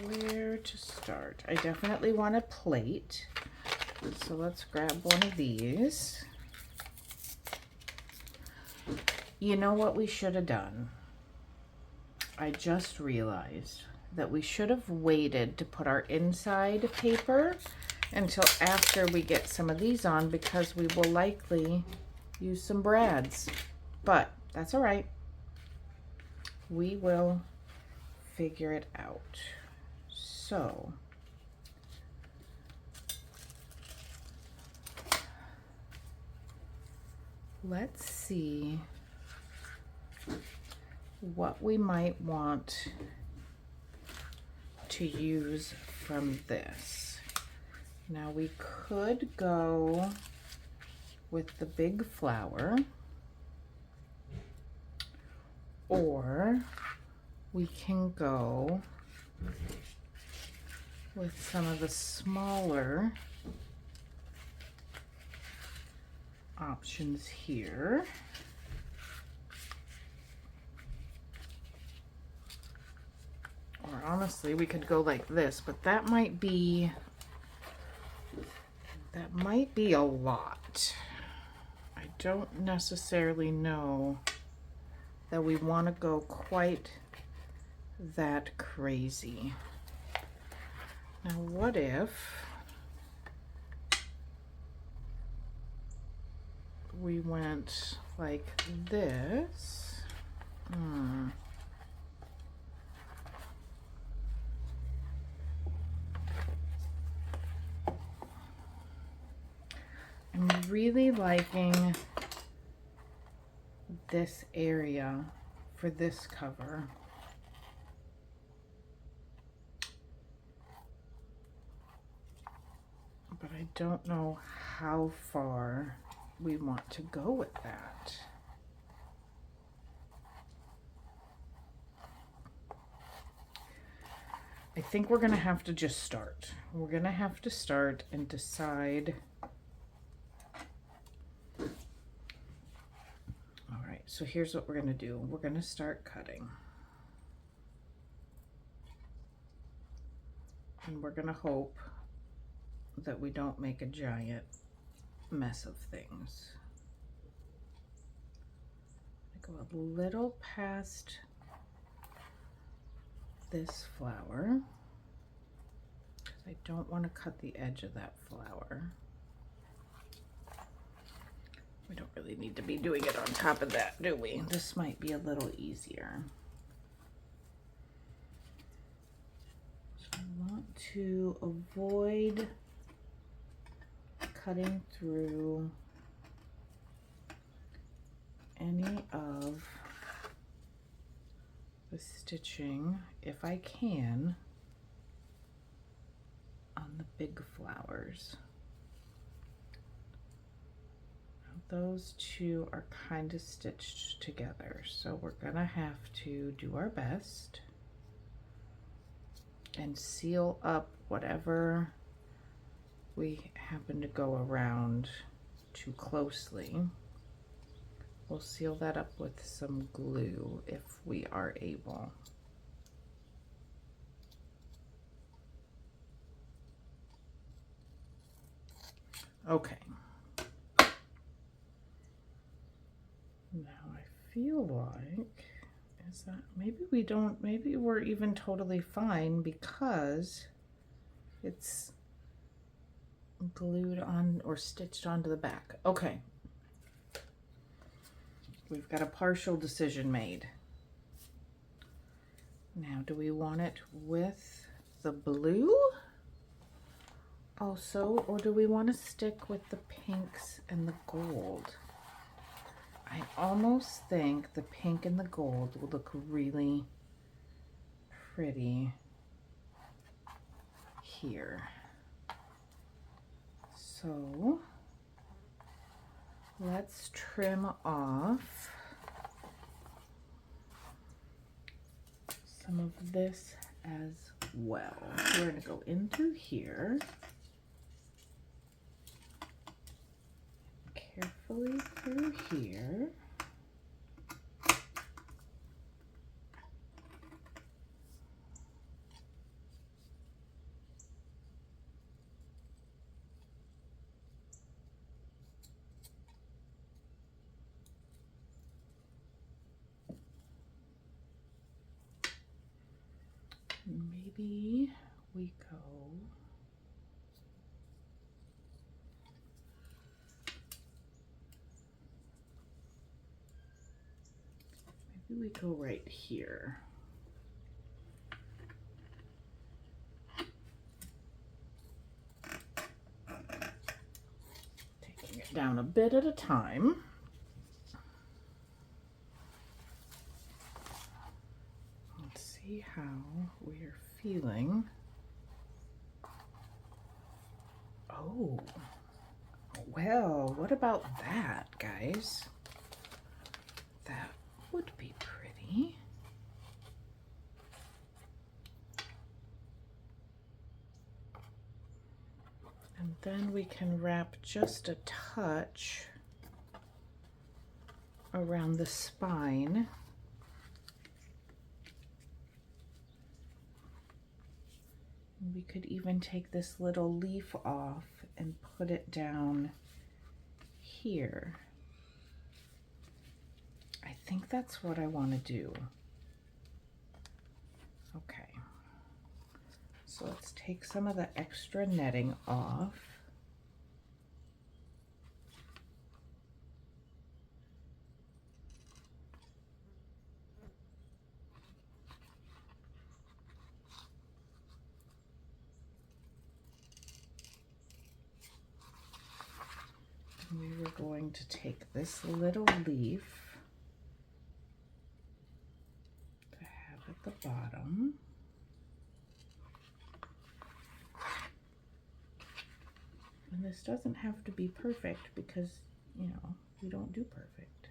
Where to start? I definitely want a plate. So let's grab one of these. You know what we should have done? I just realized that we should have waited to put our inside paper until after we get some of these on, because we will likely use some brads. But that's all right. We will figure it out. So let's see what we might want to use from this. Now we could go with the big flower, or we can go with some of the smaller options here. Or honestly, we could go like this, but that might be a lot. I don't necessarily know that we want to go quite that crazy. Now, what if we went like this? I'm really liking this area for this cover. But I don't know how far we want to go with that. I think we're gonna have to just start. We're gonna have to start and decide so here's what we're gonna do. We're gonna start cutting. And we're gonna hope that we don't make a giant mess of things. Go a little past this flower because I don't want to cut the edge of that flower. We don't really need to be doing it on top of that, do we? This might be a little easier. So I want to avoid cutting through any of the stitching, if I can, on the big flowers. Those two are kind of stitched together, so we're gonna have to do our best and seal up whatever we happen to go around too closely. We'll seal that up with some glue if we are able. Okay. Now I feel like, is that, maybe we don't, maybe we're even totally fine because it's glued on or stitched onto the back. Okay. We've got a partial decision made. Now, do we want it with the blue also, or do we want to stick with the pinks and the gold? I almost think the pink and the gold will look really pretty here. So let's trim off some of this as well. So we're going to go in through here, carefully through here. Maybe we go right here. Taking it down a bit at a time. Let's see how we're feeling. Oh, well, what about that, guys? That would be pretty. And then we can wrap just a touch around the spine. We could even take this little leaf off and put it down here. I think that's what I want to do. Okay. So let's take some of the extra netting off. We were going to take this little leaf to have at the bottom. And this doesn't have to be perfect because, you know, we don't do perfect.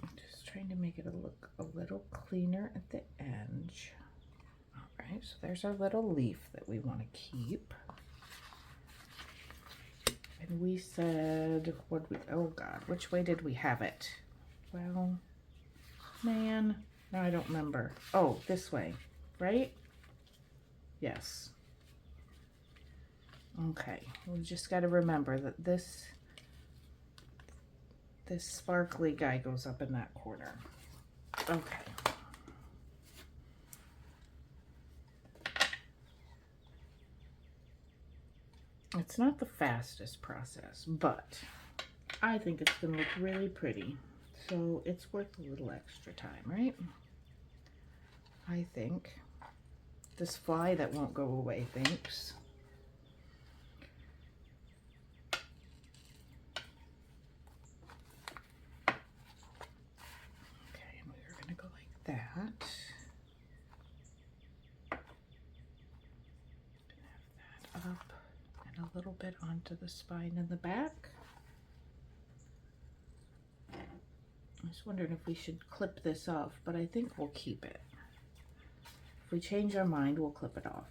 I'm just trying to make it look a little cleaner at the edge. All right, so there's our little leaf that we want to keep. And we said, what we, oh God, which way did we have it? Well, man, now I don't remember. Oh, this way, right? Yes. Okay, we just got to remember that this sparkly guy goes up in that corner. Okay. It's not the fastest process, but I think it's going to look really pretty. So it's worth a little extra time, right? I think. This fly that won't go away thinks. Okay, and we're going to go like that. Have that up and a little bit onto the spine in the back. I was wondering if we should clip this off, but I think we'll keep it. If we change our mind, we'll clip it off.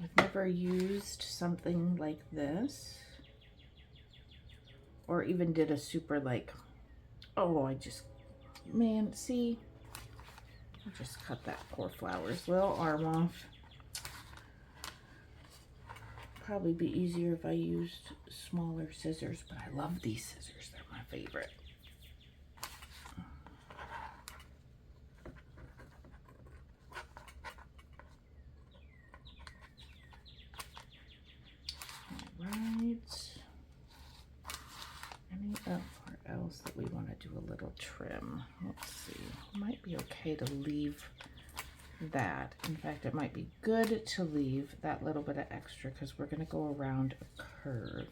I've never used something like this, or even did a super like, oh, man, see, I just cut that poor flower's little arm off. Probably be easier if I used smaller scissors, but I love these scissors, they're my favorite. Else that we want to do a little trim. Let's see. It might be okay to leave that. In fact, it might be good to leave that little bit of extra because we're going to go around a curve.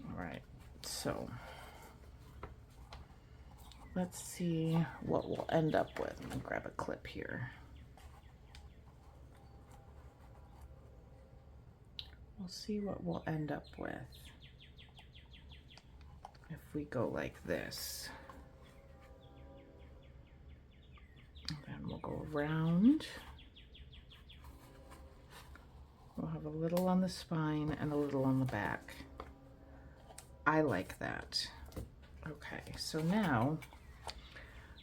All right. So let's see what we'll end up with. I'm going to grab a clip here. We'll see what we'll end up with. If we go like this, and then we'll go around. We'll have a little on the spine and a little on the back. I like that. Okay, so now,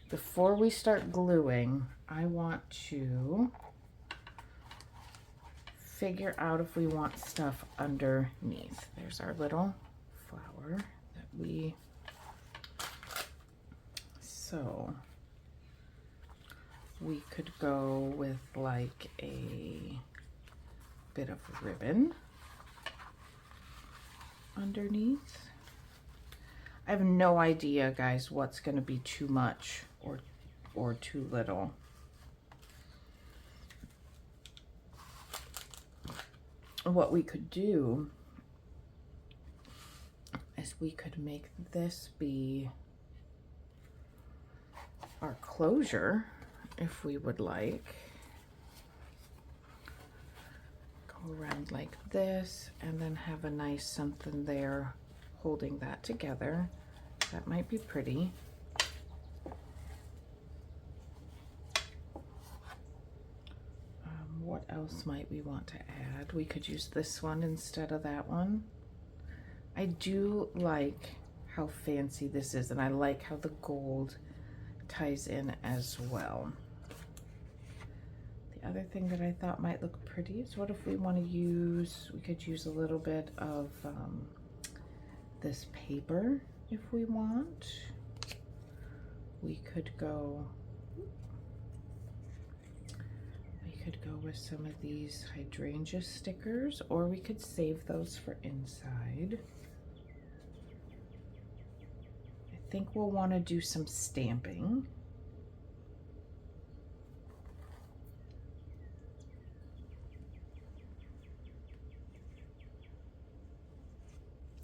before we start gluing, I want to figure out if we want stuff underneath. There's our little flower. So we could go with like a bit of ribbon underneath. I have no idea, guys, what's going to be too much or too little. What we could do is we could make this be our closure if we would like. Go around like this and then have a nice something there holding that together. That might be pretty. What else might we want to add? We could use this one instead of that one. I do like how fancy this is, and I like how the gold ties in as well. The other thing that I thought might look pretty is what if we want to use, we could use a little bit of this paper if we want. We could go with some of these hydrangea stickers, or we could save those for inside. I think we'll want to do some stamping.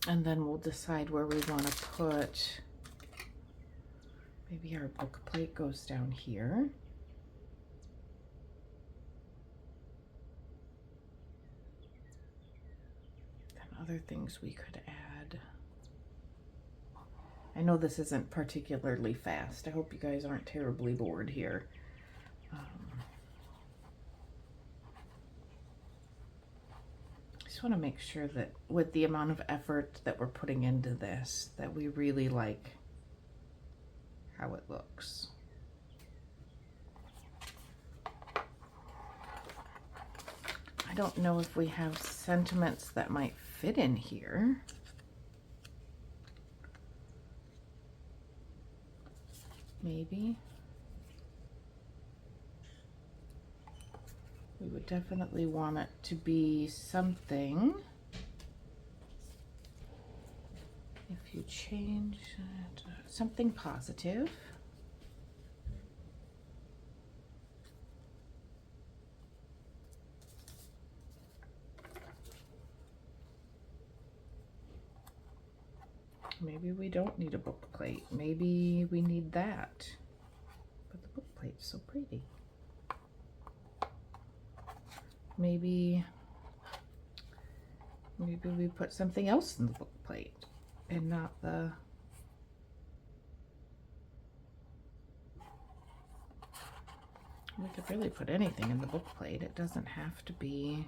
And then we'll decide where we want to put, maybe our book plate goes down here. other things we could add. I know this isn't particularly fast. I hope you guys aren't terribly bored here. I just want to make sure that with the amount of effort that we're putting into this, that we really like how it looks. I don't know if we have sentiments that might fit in here. Maybe. We would definitely want it to be something. If you change it, something positive. Maybe we don't need a book plate. Maybe we need that. But the book plate's so pretty. Maybe we put something else in the book plate and not the... We could really put anything in the book plate. It doesn't have to be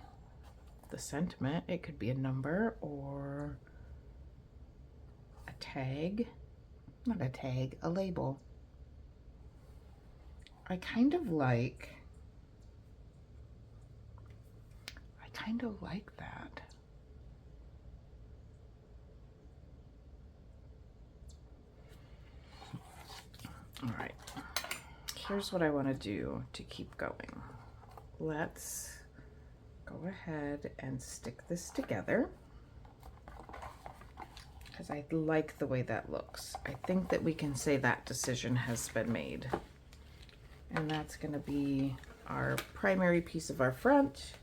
the sentiment. It could be a number or a tag. Not a tag, a label. I kind of like that. All right, here's what I want to do to keep going. Let's go ahead and stick this together because I like the way that looks. I think that we can say that decision has been made. And that's going to be our primary piece of our front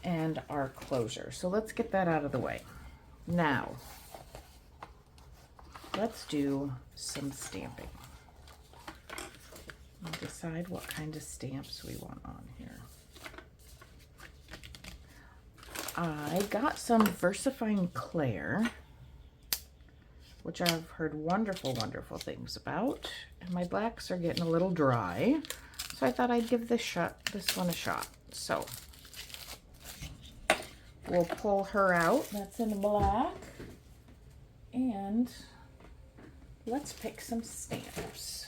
and our closure. So let's get that out of the way. Now, let's do some stamping. We'll decide what kind of stamps we want on here. I got some VersaFine Claire, which I've heard wonderful, wonderful things about. And my blacks are getting a little dry. So I thought I'd give this one a shot. So we'll pull her out. That's in black. And let's pick some stamps.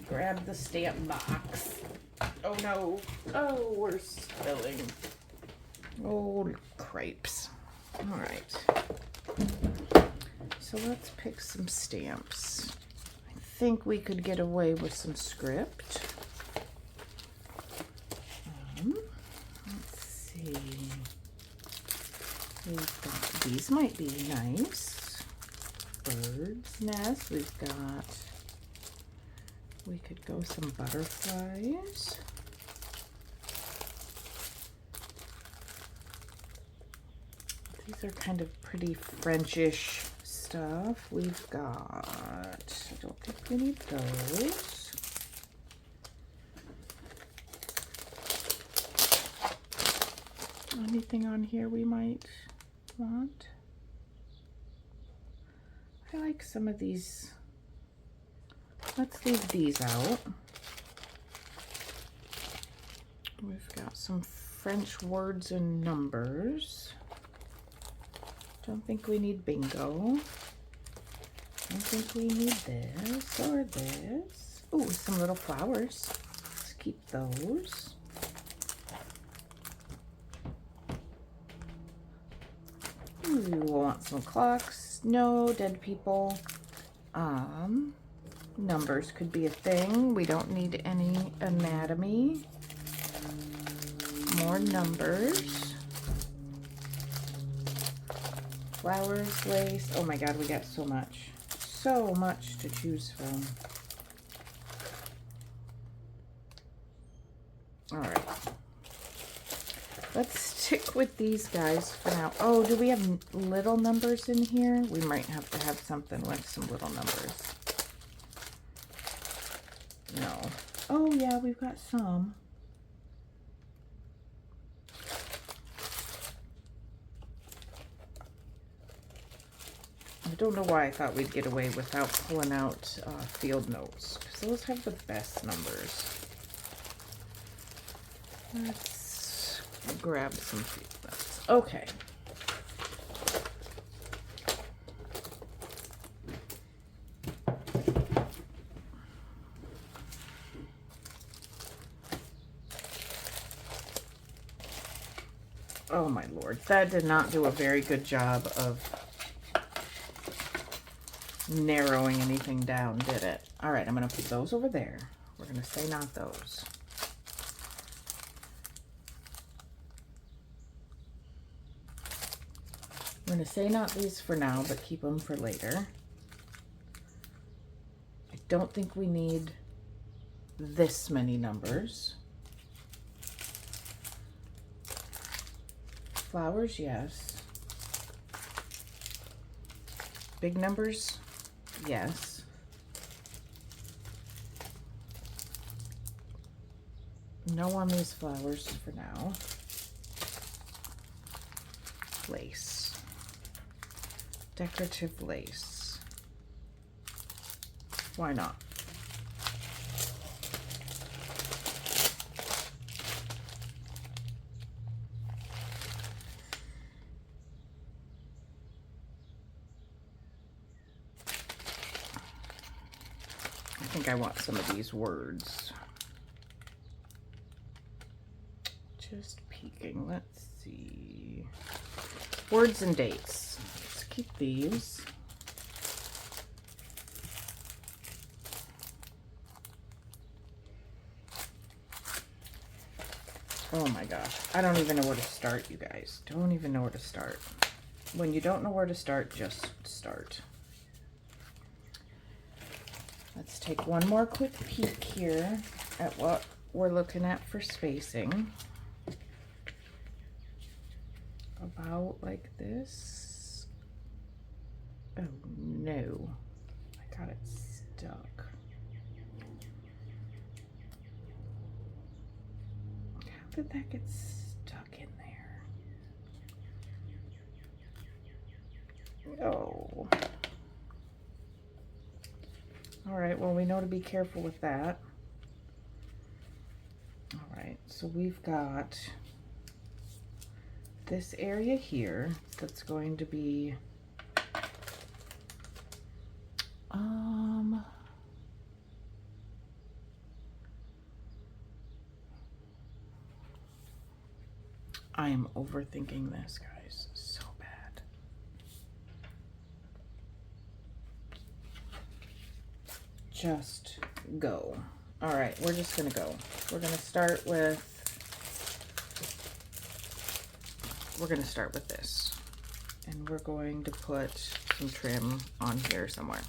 Grab the stamp box. Oh no. Oh, we're spilling. Oh, crepes. All right. So let's pick some stamps. I think we could get away with some script. Let's see. We've got, these might be nice. Bird's nest. We could go some butterflies. These are kind of pretty Frenchish stuff. We've got, I don't think we need those. Anything on here we might want? I like some of these. Let's leave these out. We've got some French words and numbers. Don't think we need bingo. Don't think we need this or this. Oh, some little flowers. Let's keep those. Ooh, we want some clocks. No, dead people. Numbers could be a thing. We don't need any anatomy. More numbers. Flowers, lace. Oh my God, we got so much. So much to choose from. All right. Let's stick with these guys for now. Oh, do we have little numbers in here? We might have to have something with some little numbers. No. Oh yeah, we've got some. I don't know why I thought we'd get away without pulling out field notes, because those have the best numbers. Let's grab some field notes. Okay. Oh my Lord, that did not do a very good job of narrowing anything down, did it? All right, I'm gonna put those over there. We're gonna say not those. We're gonna say not these for now, but keep them for later. I don't think we need this many numbers. Flowers, yes. Big numbers, yes. No on these flowers for now. Lace. Decorative lace. Why not? I think I want some of these words. Just peeking. Let's see. Words and dates. Let's keep these. Oh my gosh. I don't even know where to start, you guys. Don't even know where to start. When you don't know where to start, just start. Let's take one more quick peek here at what we're looking at for spacing. About like this. Oh no, I got it stuck. How did that get stuck in there? Oh. All right, well, we know to be careful with that. All right, so we've got this area here that's going to be I am overthinking this, guys, so bad. Just go. All right, we're just gonna go. We're gonna start with this, and we're going to put some trim on here somewhere,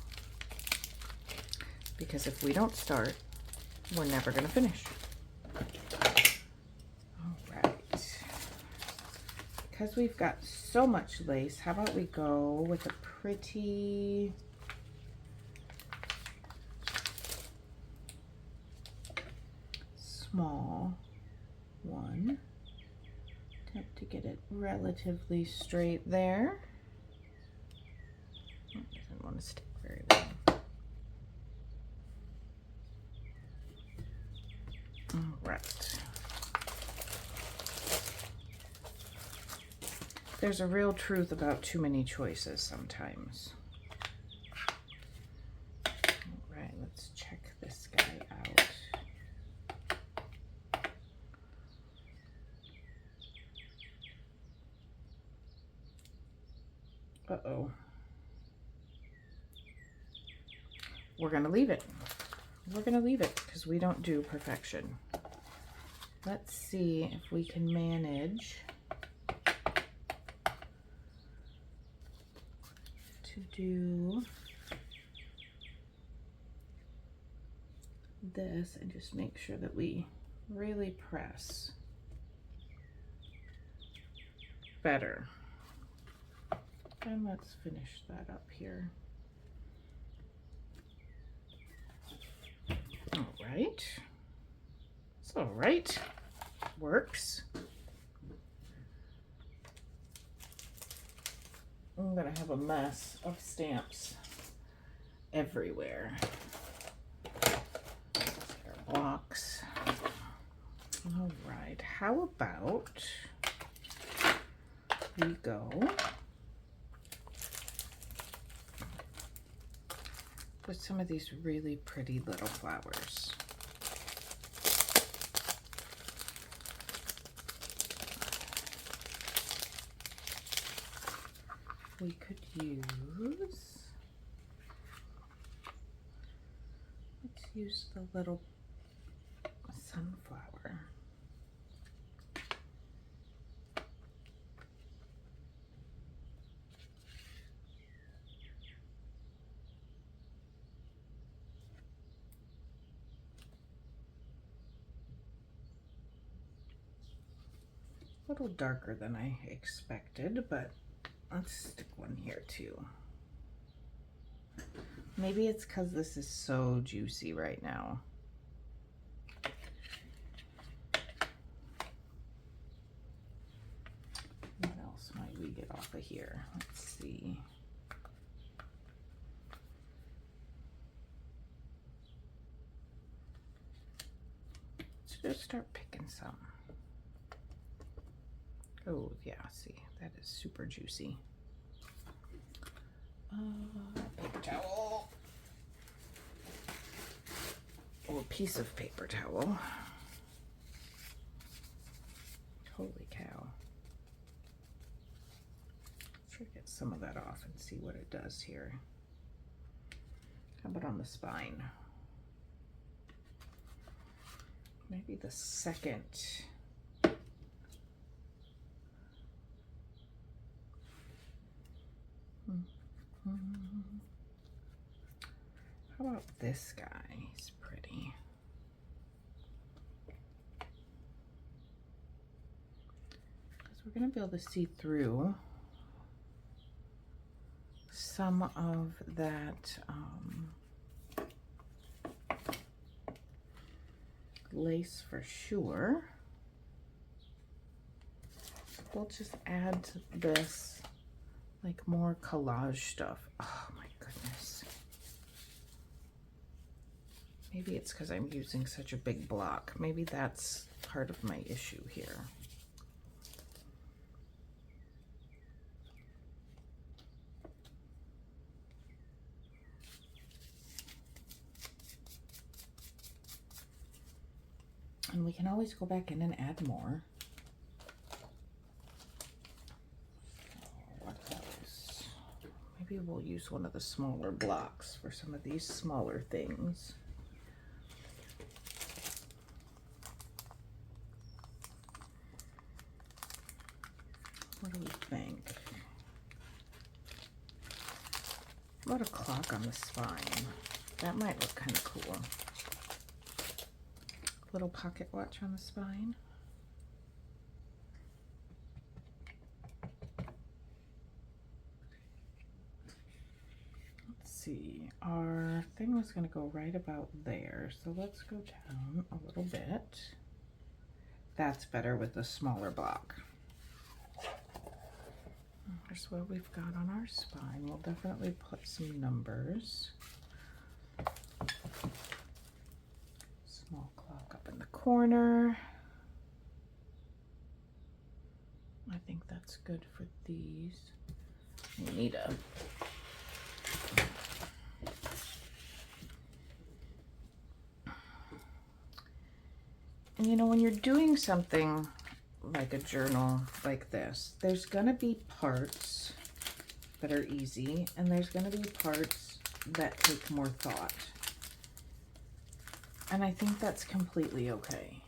because if we don't start, we're never gonna finish. All right, because we've got so much lace, how about we go with a pretty small one. Attempt to get it relatively straight there. Oh, doesn't want to stick very long. All right. There's a real truth about too many choices sometimes. All right, let's check this guy out. Uh-oh. We're gonna leave it. We're gonna leave it because we don't do perfection. Let's see if we can manage to do this and just make sure that we really press better. And let's finish that up here. All right. It's all right. Works. I'm gonna have a mess of stamps everywhere. Our blocks. All right, how about we go with some of these really pretty little flowers. We could let's use the little sunflower. A little darker than I expected, but let's stick one here too. Maybe it's because this is so juicy right now. What else might we get off of here? Let's see. Let's just start picking some. Oh yeah, see, that is super juicy. Paper towel. Oh, a piece of paper towel. Holy cow. Let's get some of that off and see what it does here. How about on the spine? Maybe the second. How about this guy? He's pretty. Because we're going to be able to see through some of that lace for sure. We'll just add to this like more collage stuff. Oh my goodness. Maybe it's because I'm using such a big block. Maybe that's part of my issue here. And we can always go back in and add more. What else? Maybe we'll use one of the smaller blocks for some of these smaller things. What do we think? What a clock on the spine. That might look kind of cool. Little pocket watch on the spine. Let's see. Our thing was going to go right about there. So let's go down a little bit. That's better with a smaller block. Here's what we've got on our spine. We'll definitely put some numbers. Small clock up in the corner. I think that's good for these. We need a and you know, when you're doing something like a journal like this, there's gonna be parts that are easy and there's gonna be parts that take more thought. And I think that's completely okay.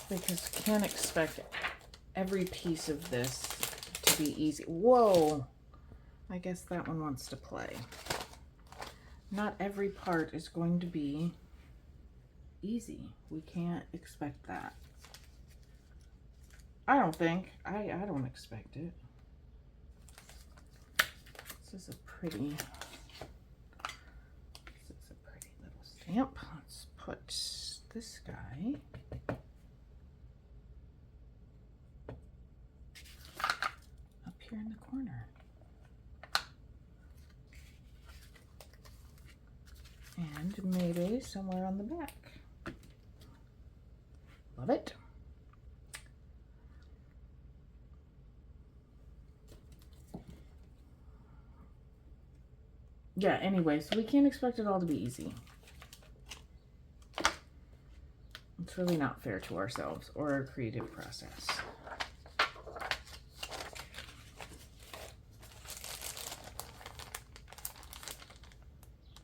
Because you can't expect every piece of this to be easy. Whoa! I guess that one wants to play. Not every part is going to be easy. We can't expect that. I don't think. I don't expect it. This is a pretty stamp. Let's put this guy up here in the corner. And maybe somewhere on the back. Love it. Yeah, anyway, so we can't expect it all to be easy. It's really not fair to ourselves or our creative process.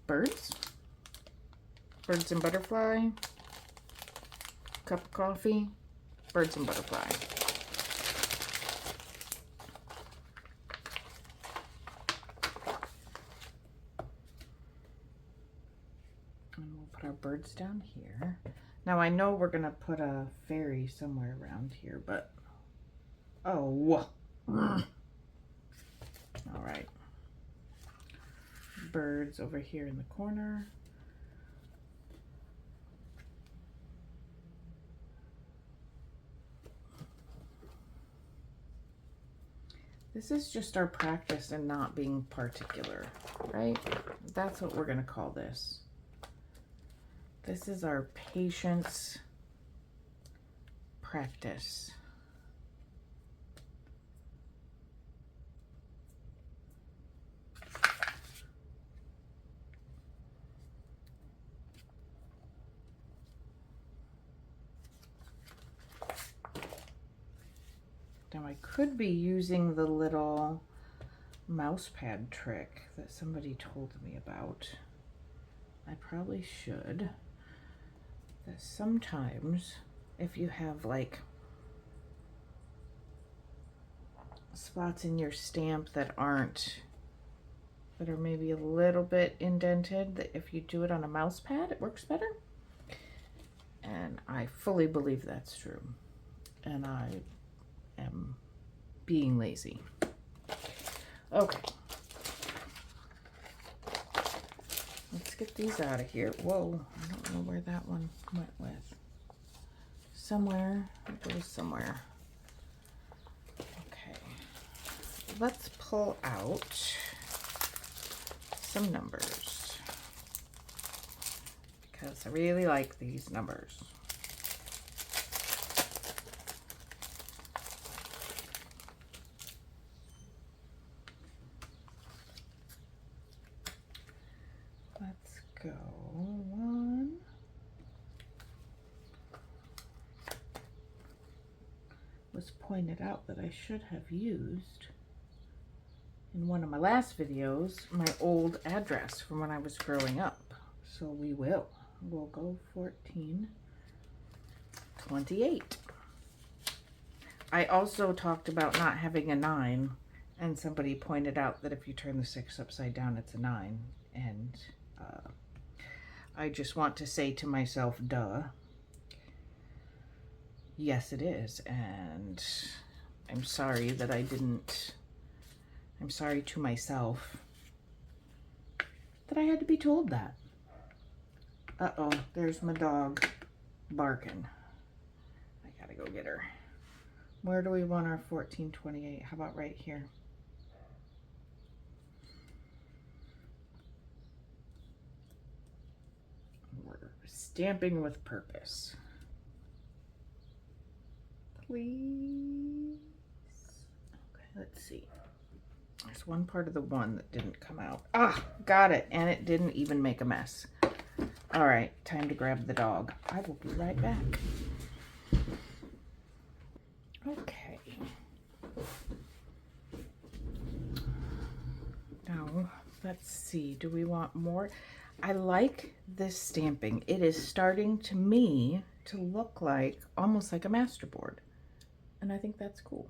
Birds. Birds and butterfly. Cup of coffee. Birds and butterfly. And we'll put our birds down here. Now I know we're gonna put a fairy somewhere around here, but oh, all right. Birds over here in the corner. This is just our practice in not being particular, right? That's what we're gonna call this. This is our patience practice. Now I could be using the little mouse pad trick that somebody told me about. I probably should. That sometimes if you have like spots in your stamp that are maybe a little bit indented, that if you do it on a mouse pad, it works better. And I fully believe that's true. And I am being lazy. Okay. Let's get these out of here. Whoa, I don't know where that one went with. Somewhere, it goes somewhere. Okay. Let's pull out some numbers because I really like these numbers. Go one. Was pointed out that I should have used in one of my last videos my old address from when I was growing up. So we'll go 1428. I also talked about not having a 9, and somebody pointed out that if you turn the 6 upside down, it's a 9. And I just want to say to myself, duh. Yes, it is. And I'm sorry that I didn't. I'm sorry to myself that I had to be told that. Uh-oh, there's my dog barking. I gotta go get her. Where do we want our 1428? How about right here? Stamping with purpose. Please. Okay, let's see. There's one part of the one that didn't come out. Ah, got it. And it didn't even make a mess. All right, time to grab the dog. I will be right back. Okay. Now, let's see. Do we want more? I like this stamping. It is starting to me to look like almost like a masterboard. And I think that's cool.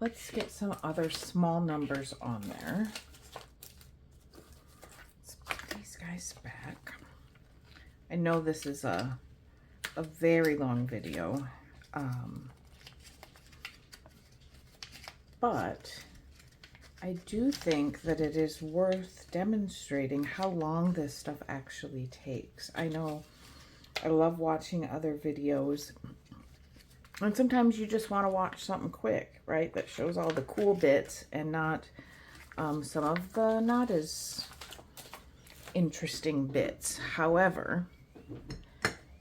Let's get some other small numbers on there. Let's put these guys back. I know this is a very long video. But I do think that it is worth demonstrating how long this stuff actually takes. I know I love watching other videos, and sometimes you just want to watch something quick, right? That shows all the cool bits and not some of the not as interesting bits. However,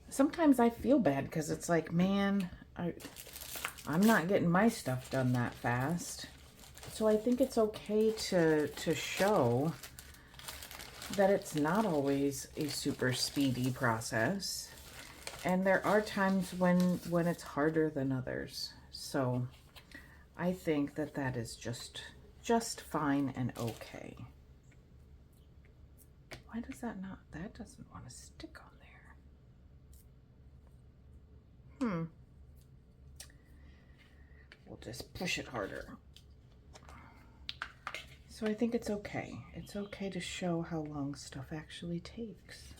sometimes I feel bad because it's like, man, I'm not getting my stuff done that fast. So I think it's okay to show that it's not always a super speedy process. And there are times when it's harder than others. So I think that that is just fine and okay. Why does that doesn't want to stick on there. We'll just push it harder. So I think it's okay. It's okay to show how long stuff actually takes.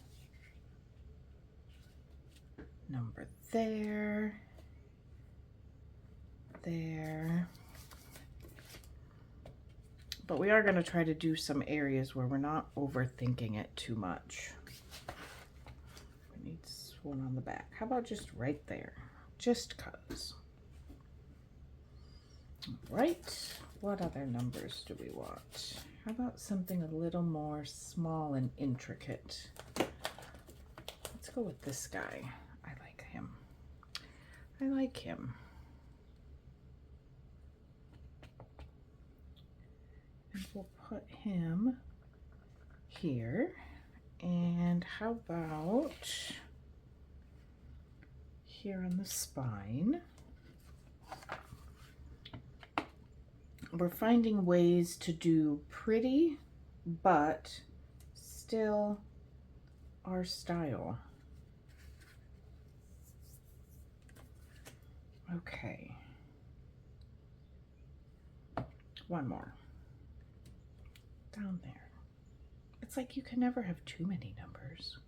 Number there. But we are going to try to do some areas where we're not overthinking it too much. We need one on the back. How about just right there? Just 'cause. Right. What other numbers do we want? How about something a little more small and intricate? Let's go with this guy. I like him. I like him. And we'll put him here. And how about here on the spine? We're finding ways to do pretty, but still our style. Okay. One more. Down there. It's like you can never have too many numbers.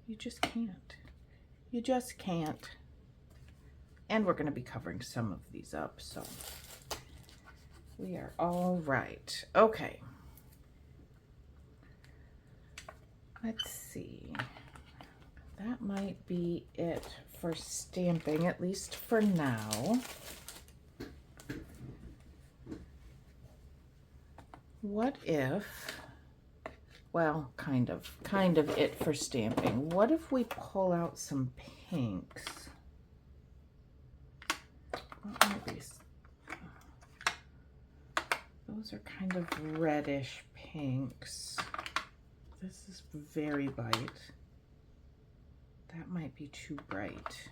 You just can't. You just can't. And we're going to be covering some of these up, so we are all right. Okay. Let's see. That might be it for stamping, at least for now. What if, well, kind of it for stamping. What if we pull out some pinks? Those are kind of reddish pinks. This is very bright. That might be too bright.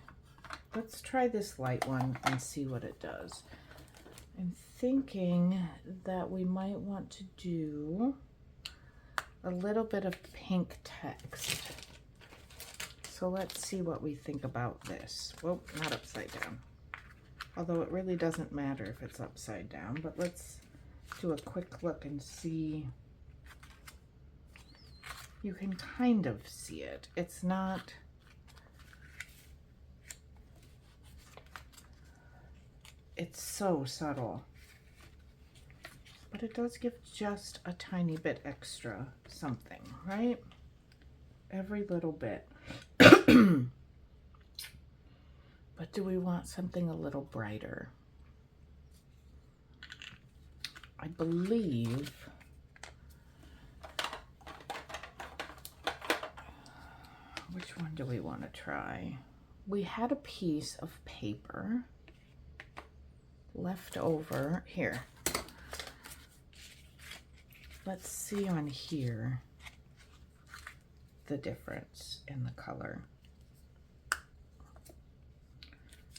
Let's try this light one and see what it does. I'm thinking that we might want to do a little bit of pink text. So let's see what we think about this. Well, not upside down. Although it really doesn't matter if it's upside down, but let's do a quick look and see. You can kind of see it. It's not, it's so subtle, but it does give just a tiny bit extra something, right? Every little bit. But do we want something a little brighter? I believe which one do we want to try? We had a piece of paper left over here. Let's see on here the difference in the color.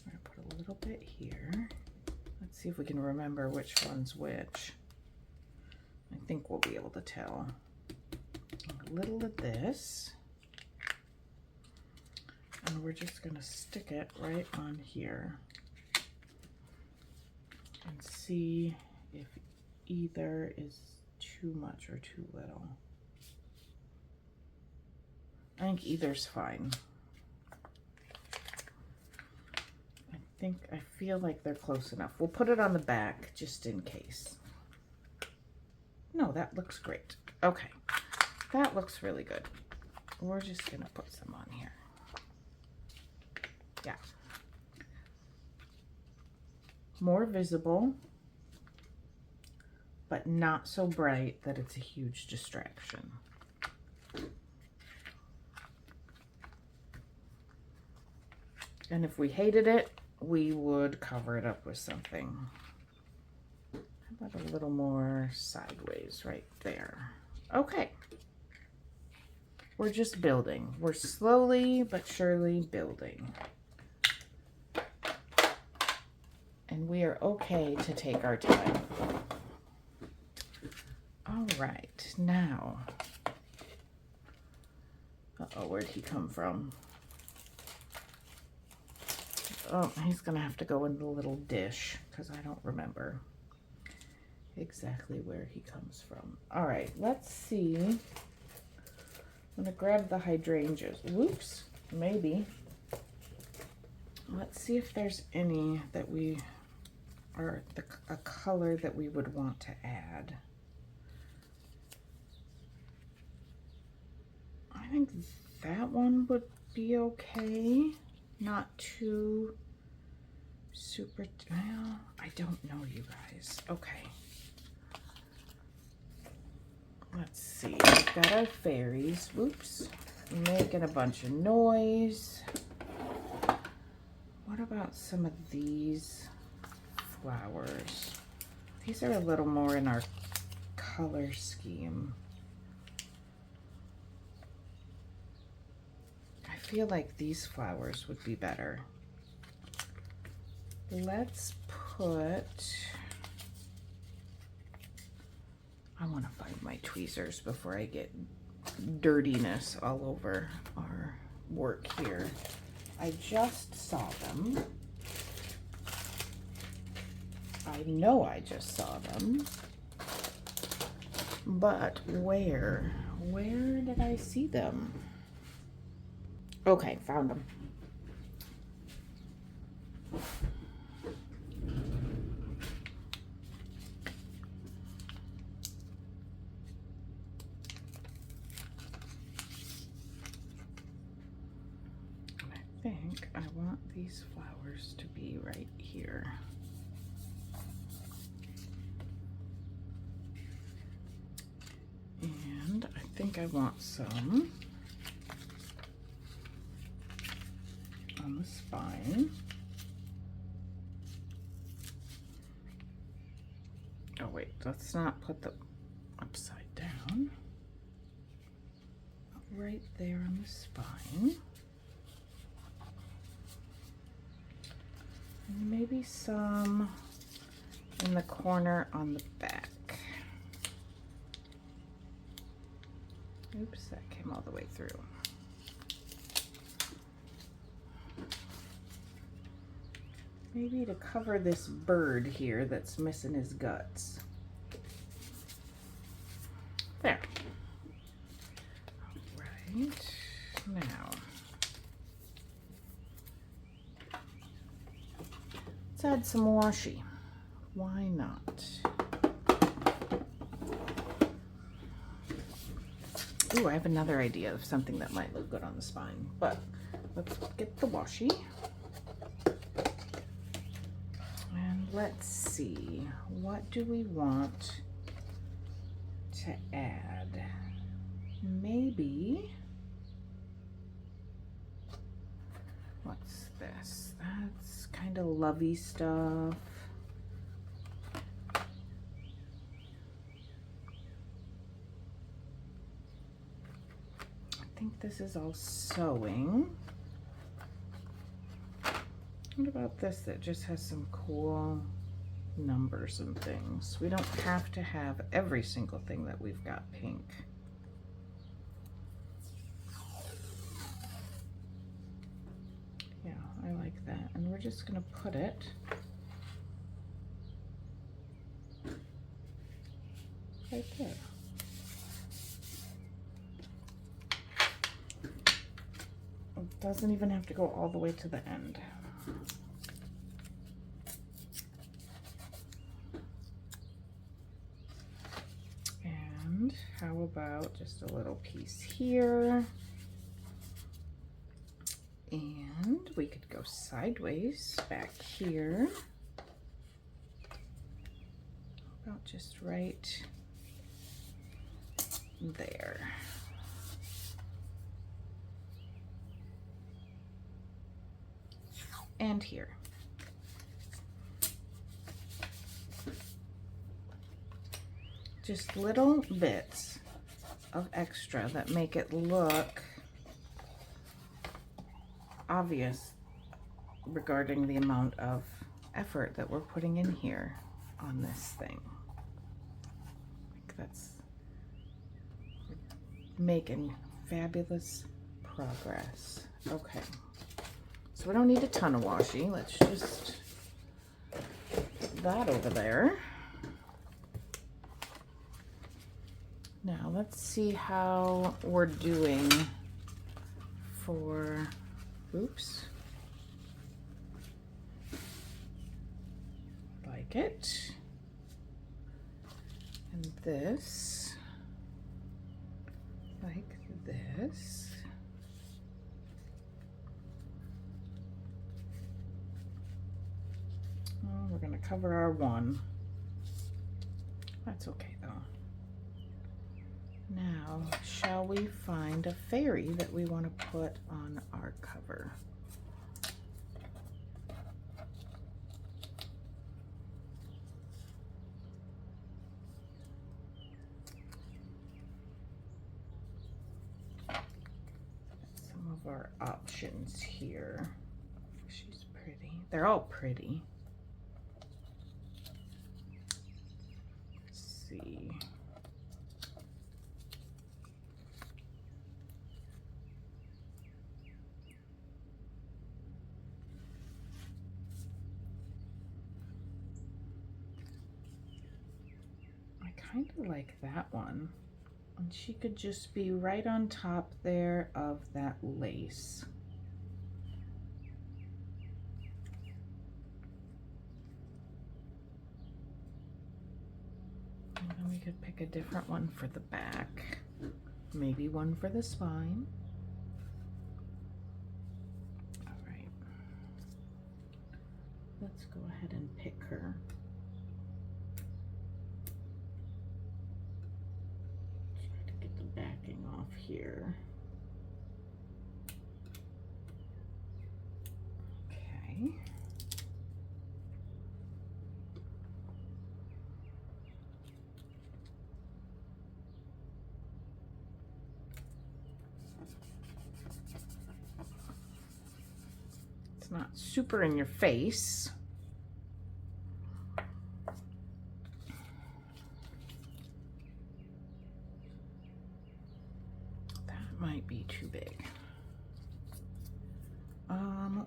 I'm going to put a little bit here. Let's see if we can remember which one's which. I think we'll be able to tell. A little of this. And we're just going to stick it right on here and see if either is too much or too little. I think either's fine. I I feel like they're close enough. We'll put it on the back just in case. No, that looks great. Okay, that looks really good. We're just gonna put some on here. Yeah. More visible, but not so bright that it's a huge distraction. And if we hated it, we would cover it up with something. How about a little more sideways right there? Okay. We're just building. We're slowly but surely building. And we are okay to take our time. All right, now. Uh-oh, where'd he come from? Oh, he's gonna have to go in the little dish because I don't remember exactly where he comes from. All right, let's see. I'm gonna grab the hydrangeas. Whoops, maybe. Let's see if there's any that we are a color that we would want to add. I think that one would be okay. Not too super, well, I don't know, you guys. Okay. Let's see, we've got our fairies. Whoops, making a bunch of noise. What about some of these flowers? These are a little more in our color scheme. I feel like these flowers would be better. Let's put, I want to find my tweezers before I get dirtiness all over our work here. I just saw them. I know I just saw them. But where did I see them? Okay, found them. I think I want these flowers to be right here. And I think I want some on the spine. Oh wait, let's not put them upside down. Right there on the spine. And maybe some in the corner on the back. Oops, that came all the way through. Maybe to cover this bird here that's missing his guts. There. All right, now. Let's add some washi. Why not? Ooh, I have another idea of something that might look good on the spine, but let's get the washi. And let's see, what do we want to add? Maybe, what's this? That's kind of lovey stuff. I think this is all sewing. What about this that just has some cool numbers and things? We don't have to have every single thing that we've got pink. Yeah, I like that. And we're just gonna put it right there. It doesn't even have to go all the way to the end. about just a little piece here. And we could go sideways back here. About just right there. And here. Just little bits of extra that make it look obvious regarding the amount of effort that we're putting in here on this thing. Like that's making fabulous progress. Okay, so we don't need a ton of washi. Let's just put that over there. Now let's see how we're doing for, oops, like it, and this, like this. Oh, we're gonna cover our one. That's okay though. Now, shall we find a fairy that we want to put on our cover? Some of our options here. She's pretty. They're all pretty. Let's see. Kind of like that one, and she could just be right on top there of that lace. And then we could pick a different one for the back, maybe one for the spine. All right, let's go ahead and pick her. Backing off here. Okay. It's not super in your face. Might be too big.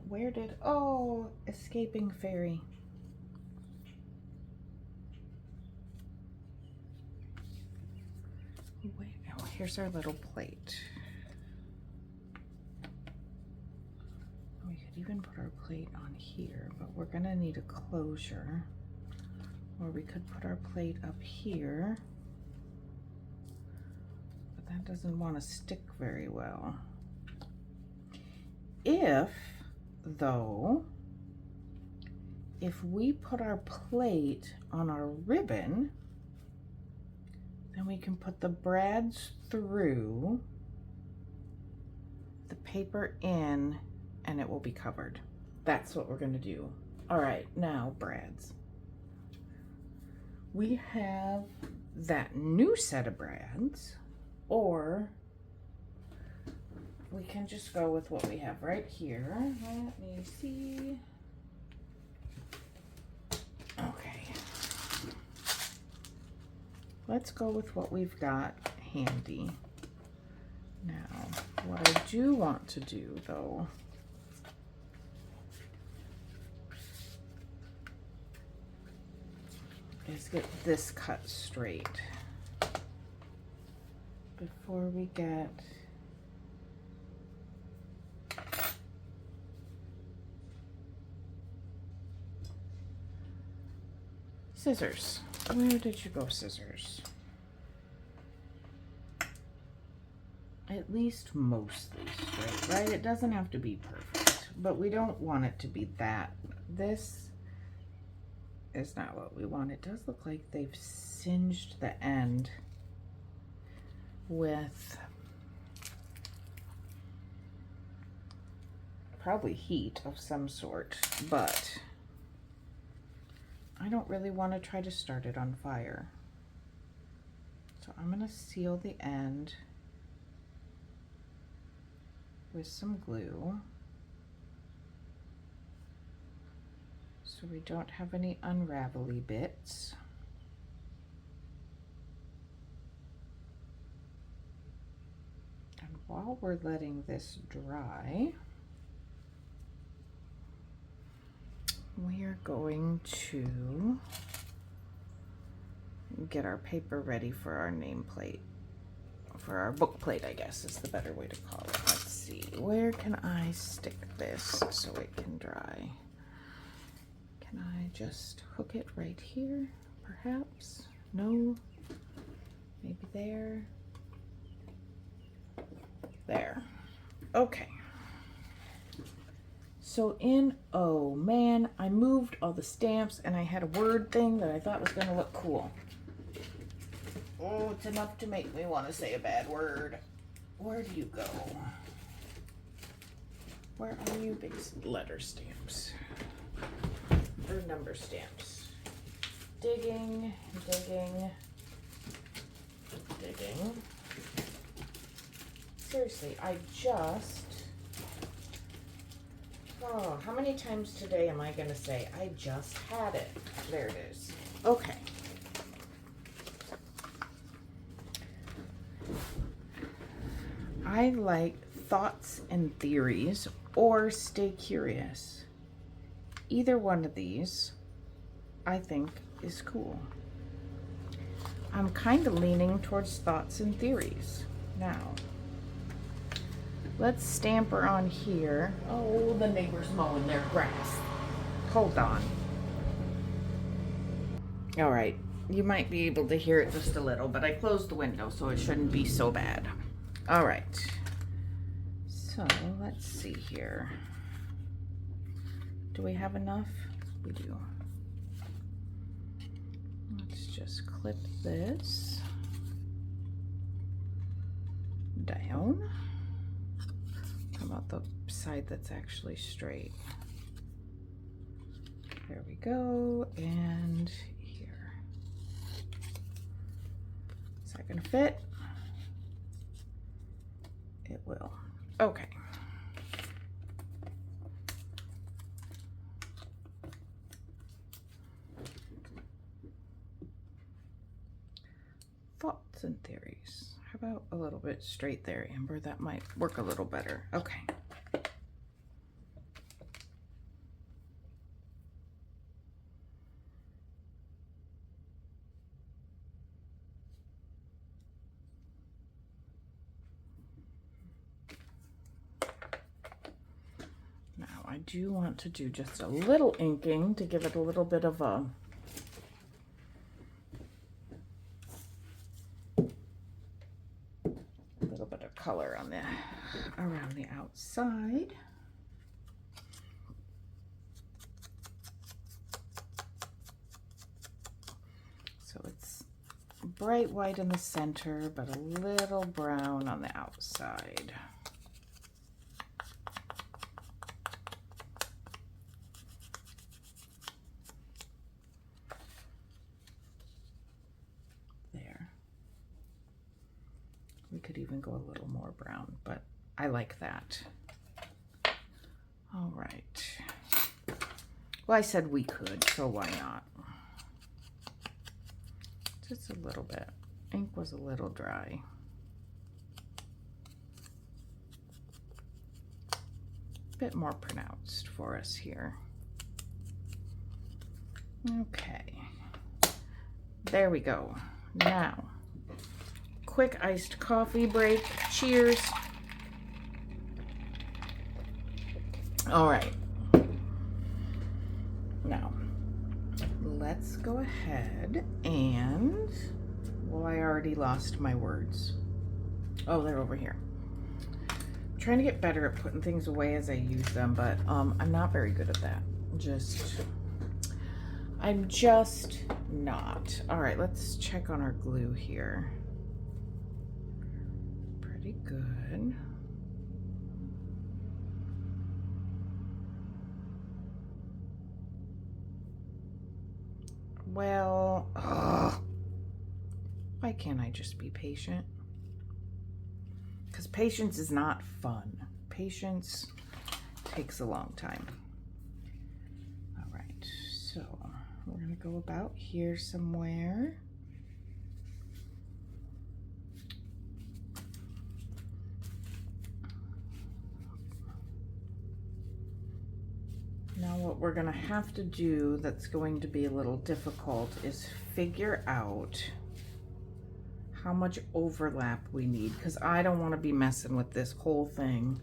Where did, oh, escaping fairy. Wait, oh, here's our little plate. We could even put our plate on here, but we're gonna need a closure. Or we could put our plate up here. That doesn't want to stick very well. If we put our plate on our ribbon, then we can put the brads through, the paper in, and it will be covered. That's what we're going to do. All right, now brads. We have that new set of brads, or we can just go with what we have right here. Let me see. Okay. Let's go with what we've got handy. Now, what I do want to do though is get this cut straight before we get scissors. Where did you go, scissors? at least mostly straight, right? It doesn't have to be perfect, but we don't want it to be that. This is not what we want. It does look like they've singed the end with probably heat of some sort, but I don't really want to try to start it on fire. So I'm going to seal the end with some glue so we don't have any unravelly bits. And while we're letting this dry, we are going to get our paper ready for our nameplate. For our book plate, I guess is the better way to call it. Let's see, where can I stick this so it can dry? Can I just hook it right here, perhaps? No? Maybe there? There. Okay. So oh man, I moved all the stamps and I had a word thing that I thought was gonna look cool. Oh, it's enough to make me want to say a bad word. Where do you go? Where are you, big letter stamps? Or number stamps? Digging, digging, digging. Seriously, oh, how many times today am I going to say, I just had it? There it is. Okay. I like thoughts and theories or stay curious. Either one of these, I think, is cool. I'm kind of leaning towards thoughts and theories now. Let's stamp her on here. Oh, the neighbor's mowing their grass. Hold on. All right, you might be able to hear it just a little, but I closed the window, so it shouldn't be so bad. All right, so let's see here. Do we have enough? We do. Let's just clip this down. How about the side that's actually straight? There we go, and here. Is that gonna fit? It will. Okay. Thoughts and theories. How about a little bit straight there, Amber? That might work a little better. Okay. I do want to do just a little inking to give it a little bit of a color on around the outside. So it's bright white in the center, but a little brown on the outside. We could even go a little more brown, but I like that. All right. Well, I said we could, so why not? Just a little bit. Ink was a little dry. A bit more pronounced for us here. Okay. There we go. Now, quick iced coffee break. Cheers. All right. Now, let's go ahead and, well, I already lost my words. Oh, they're over here. trying to get better at putting things away as I use them, but I'm not very good at that. I'm just not. All right, let's check on our glue here. Pretty good. Well, why can't I just be patient? Because patience is not fun. Patience takes a long time. All right, so we're gonna go about here somewhere. Now what we're gonna have to do that's going to be a little difficult is figure out how much overlap we need, because I don't want to be messing with this whole thing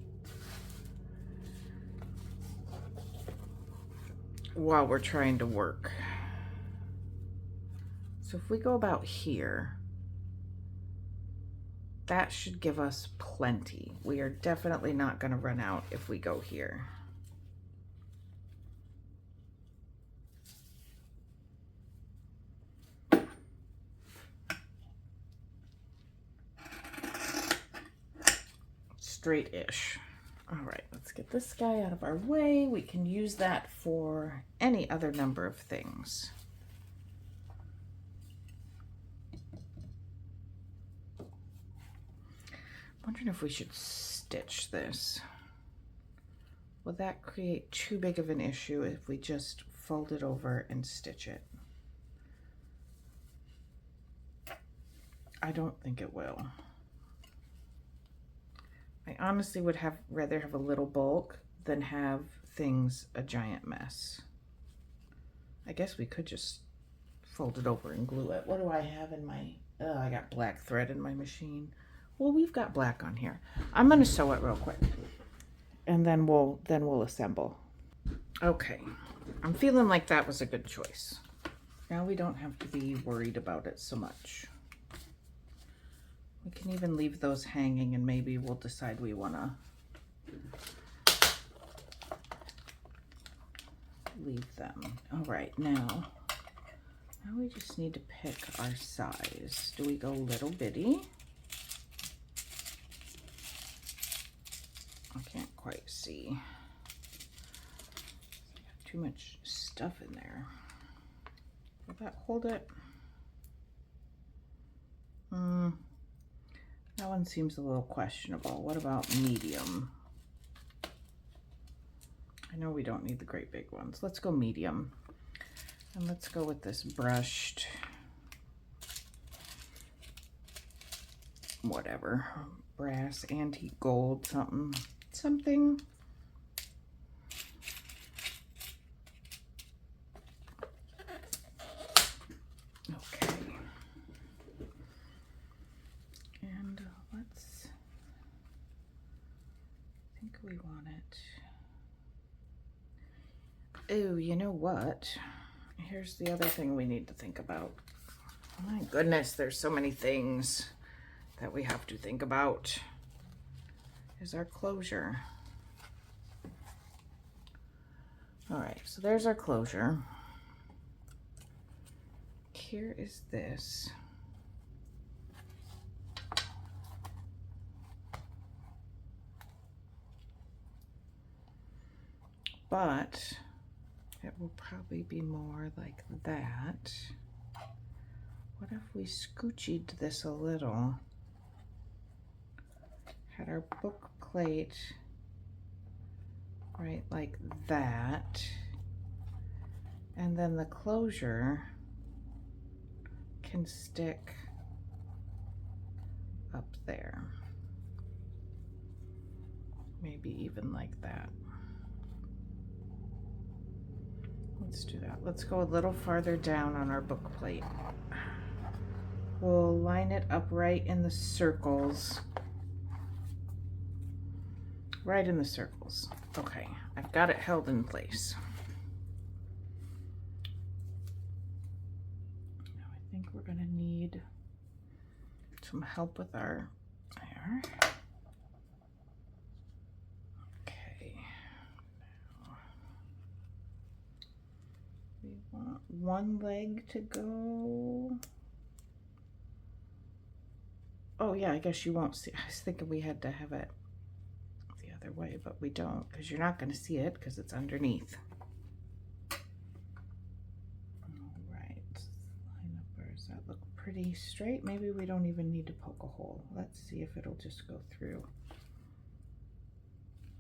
while we're trying to work. So if we go about here, that should give us plenty. We are definitely not going to run out if we go here. Straight-ish. All right, let's get this guy out of our way. We can use that for any other number of things. I'm wondering if we should stitch this. Will that create too big of an issue if we just fold it over and stitch it? I don't think it will. I honestly would rather have a little bulk than have things a giant mess. I guess we could just fold it over and glue it. What do I have in my, I got black thread in my machine. Well, we've got black on here. I'm gonna sew it real quick and then we'll assemble. Okay, I'm feeling like that was a good choice. Now we don't have to be worried about it so much. We can even leave those hanging and maybe we'll decide we want to leave them. All right, now we just need to pick our size. Do we go little bitty? I can't quite see. Got too much stuff in there. Will that hold it? That one seems a little questionable. What about medium? I know we don't need the great big ones. Let's go medium. And let's go with this brushed, whatever, brass, antique gold, something. Okay. And let's, I think we want it. Oh, you know what? Here's the other thing we need to think about. My goodness, there's so many things that we have to think about. Is our closure. All right, so there's our closure. Here is this. But it will probably be more like that. What if we scoochied this a little? Had our book plate right like that. And then the closure can stick up there. Maybe even like that. Let's do that. Let's go a little farther down on our book plate. We'll line it up right in the circles. Right in the circles. Okay, I've got it held in place. Now I think we're gonna need some help with our there. one leg to go. Oh yeah, I guess you won't see. I was thinking we had to have it the other way, but we don't, because you're not going to see it because it's underneath. All right, line up. Where does that look pretty straight? Maybe we don't even need to poke a hole. Let's see if it'll just go through.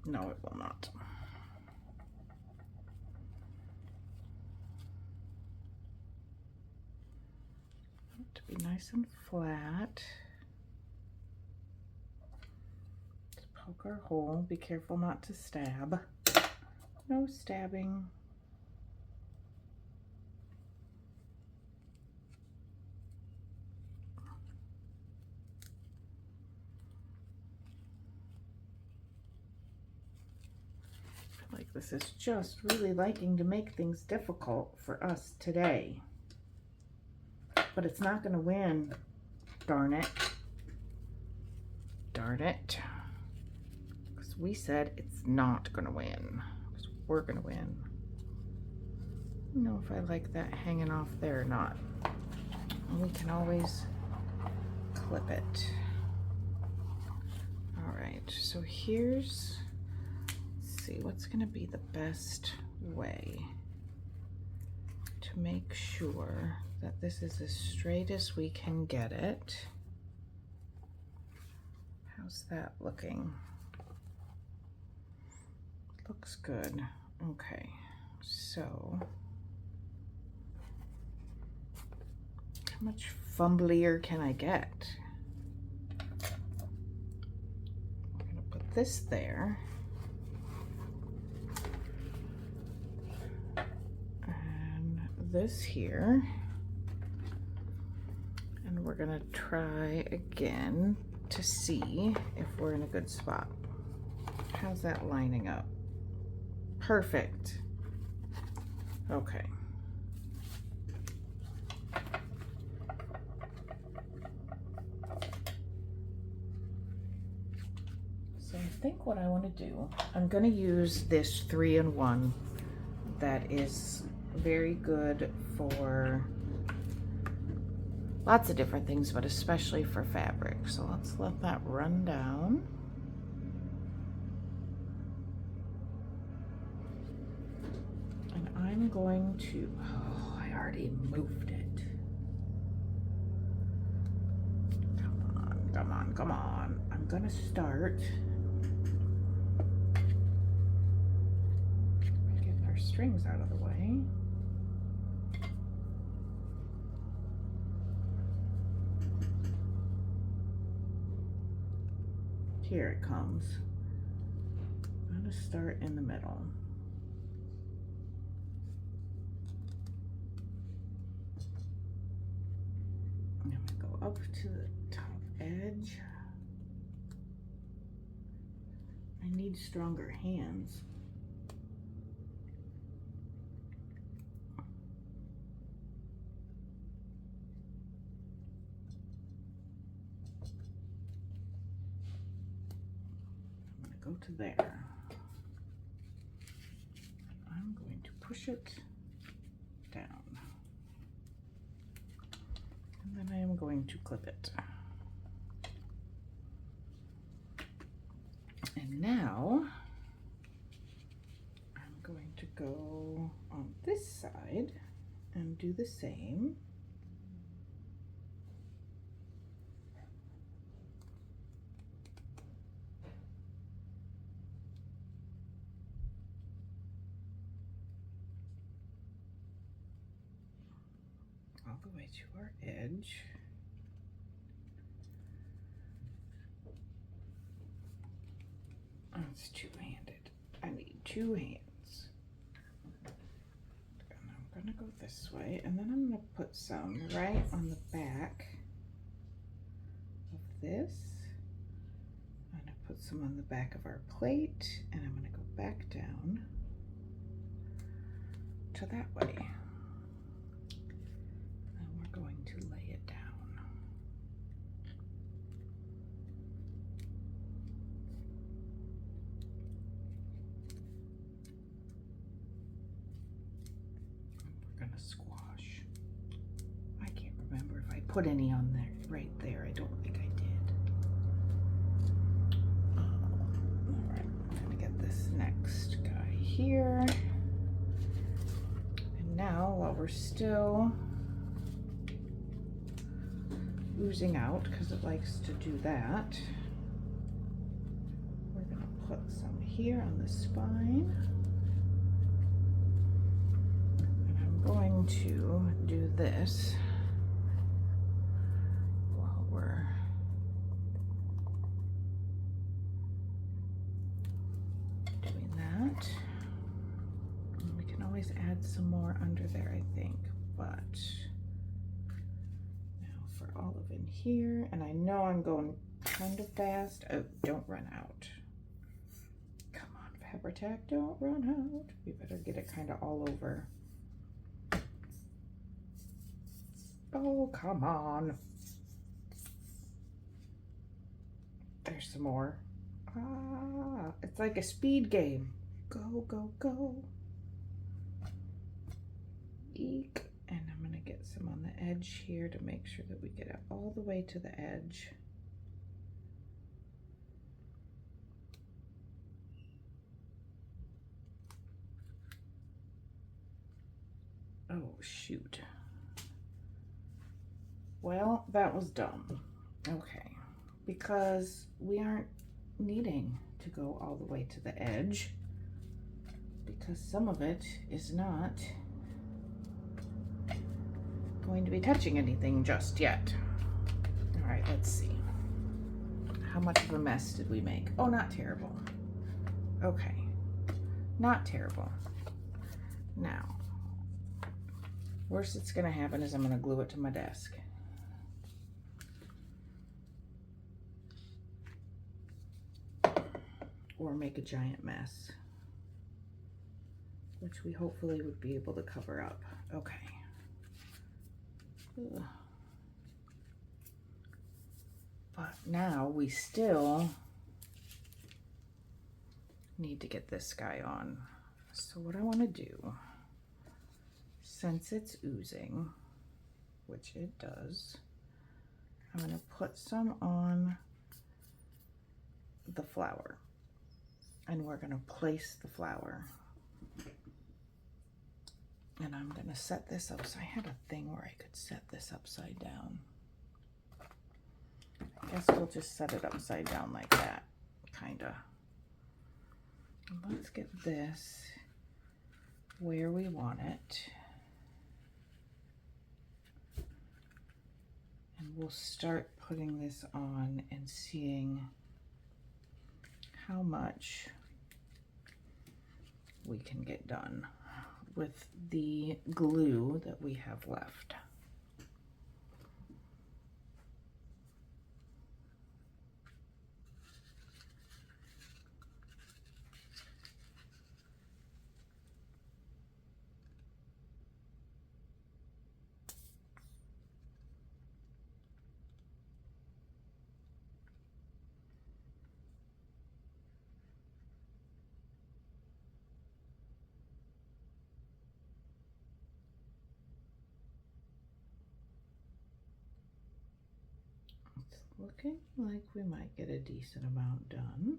No, it will not. To be nice and flat. Let's poke our hole. Be careful not to stab. No stabbing. I feel like this is just really liking to make things difficult for us today. But it's not going to win. Darn it. Darn it. Because we said it's not going to win. Because we're going to win. I don't know if I like that hanging off there or not. We can always clip it. All right, so here's, let's see, what's going to be the best way to make sure that this is as straight as we can get it. How's that looking? Looks good. Okay, so how much fumblier can I get? I'm gonna put this there. And this here. And we're gonna try again to see if we're in a good spot. How's that lining up? Perfect. Okay. So I think what I want to do, I'm going to use this 3-in-1 that is very good for lots of different things, but especially for fabric. So let's let that run down. And I'm going to, oh, I already moved it. Come on, come on, come on. I'm gonna start getting our strings out of the way. Here it comes. I'm gonna start in the middle. I'm gonna go up to the top edge. I need stronger hands. Go to there. I'm going to push it down. And then I am going to clip it. And now I'm going to go on this side and do the same. All the way to our edge. Oh, it's two-handed. I need two hands. And I'm gonna go this way, and then I'm gonna put some right on the back of this. I'm gonna put some on the back of our plate, and I'm gonna go back down to that way. And we're going to lay it down. And we're gonna squash. put any on there right there. I don't think I did. All right, I'm gonna get this next guy here. And now, while we're still oozing out, because it likes to do that, we're gonna put some here on the spine. And I'm going to do this while we're doing that. And we can always add some more under there, I think, but now for olive in here, and I know I'm going kind of fast. Oh, don't run out. Come on, Fabri-Tac, don't run out. We better get it kind of all over. Oh, come on. There's some more. Ah, it's like a speed game. Go, go, go. Eek. And I'm gonna get some on the edge here to make sure that we get it all the way to the edge. Oh, shoot. Well, that was dumb. Okay, because we aren't needing to go all the way to the edge, because some of it is not going to be touching anything just yet. All right, let's see. How much of a mess did we make? Oh, not terrible. Okay, not terrible. Now, worst that's gonna happen is I'm gonna glue it to my desk. Or make a giant mess, which we hopefully would be able to cover up. Okay. Ugh. But now we still need to get this guy on. So what I want to do, since it's oozing, which it does, I'm going to put some on the flower. And we're going to place the flower. And I'm going to set this up. So I had a thing where I could set this upside down. I guess we'll just set it upside down like that, kind of. Let's get this where we want it. And we'll start putting this on and seeing how much we can get done with the glue that we have left. Looking like we might get a decent amount done.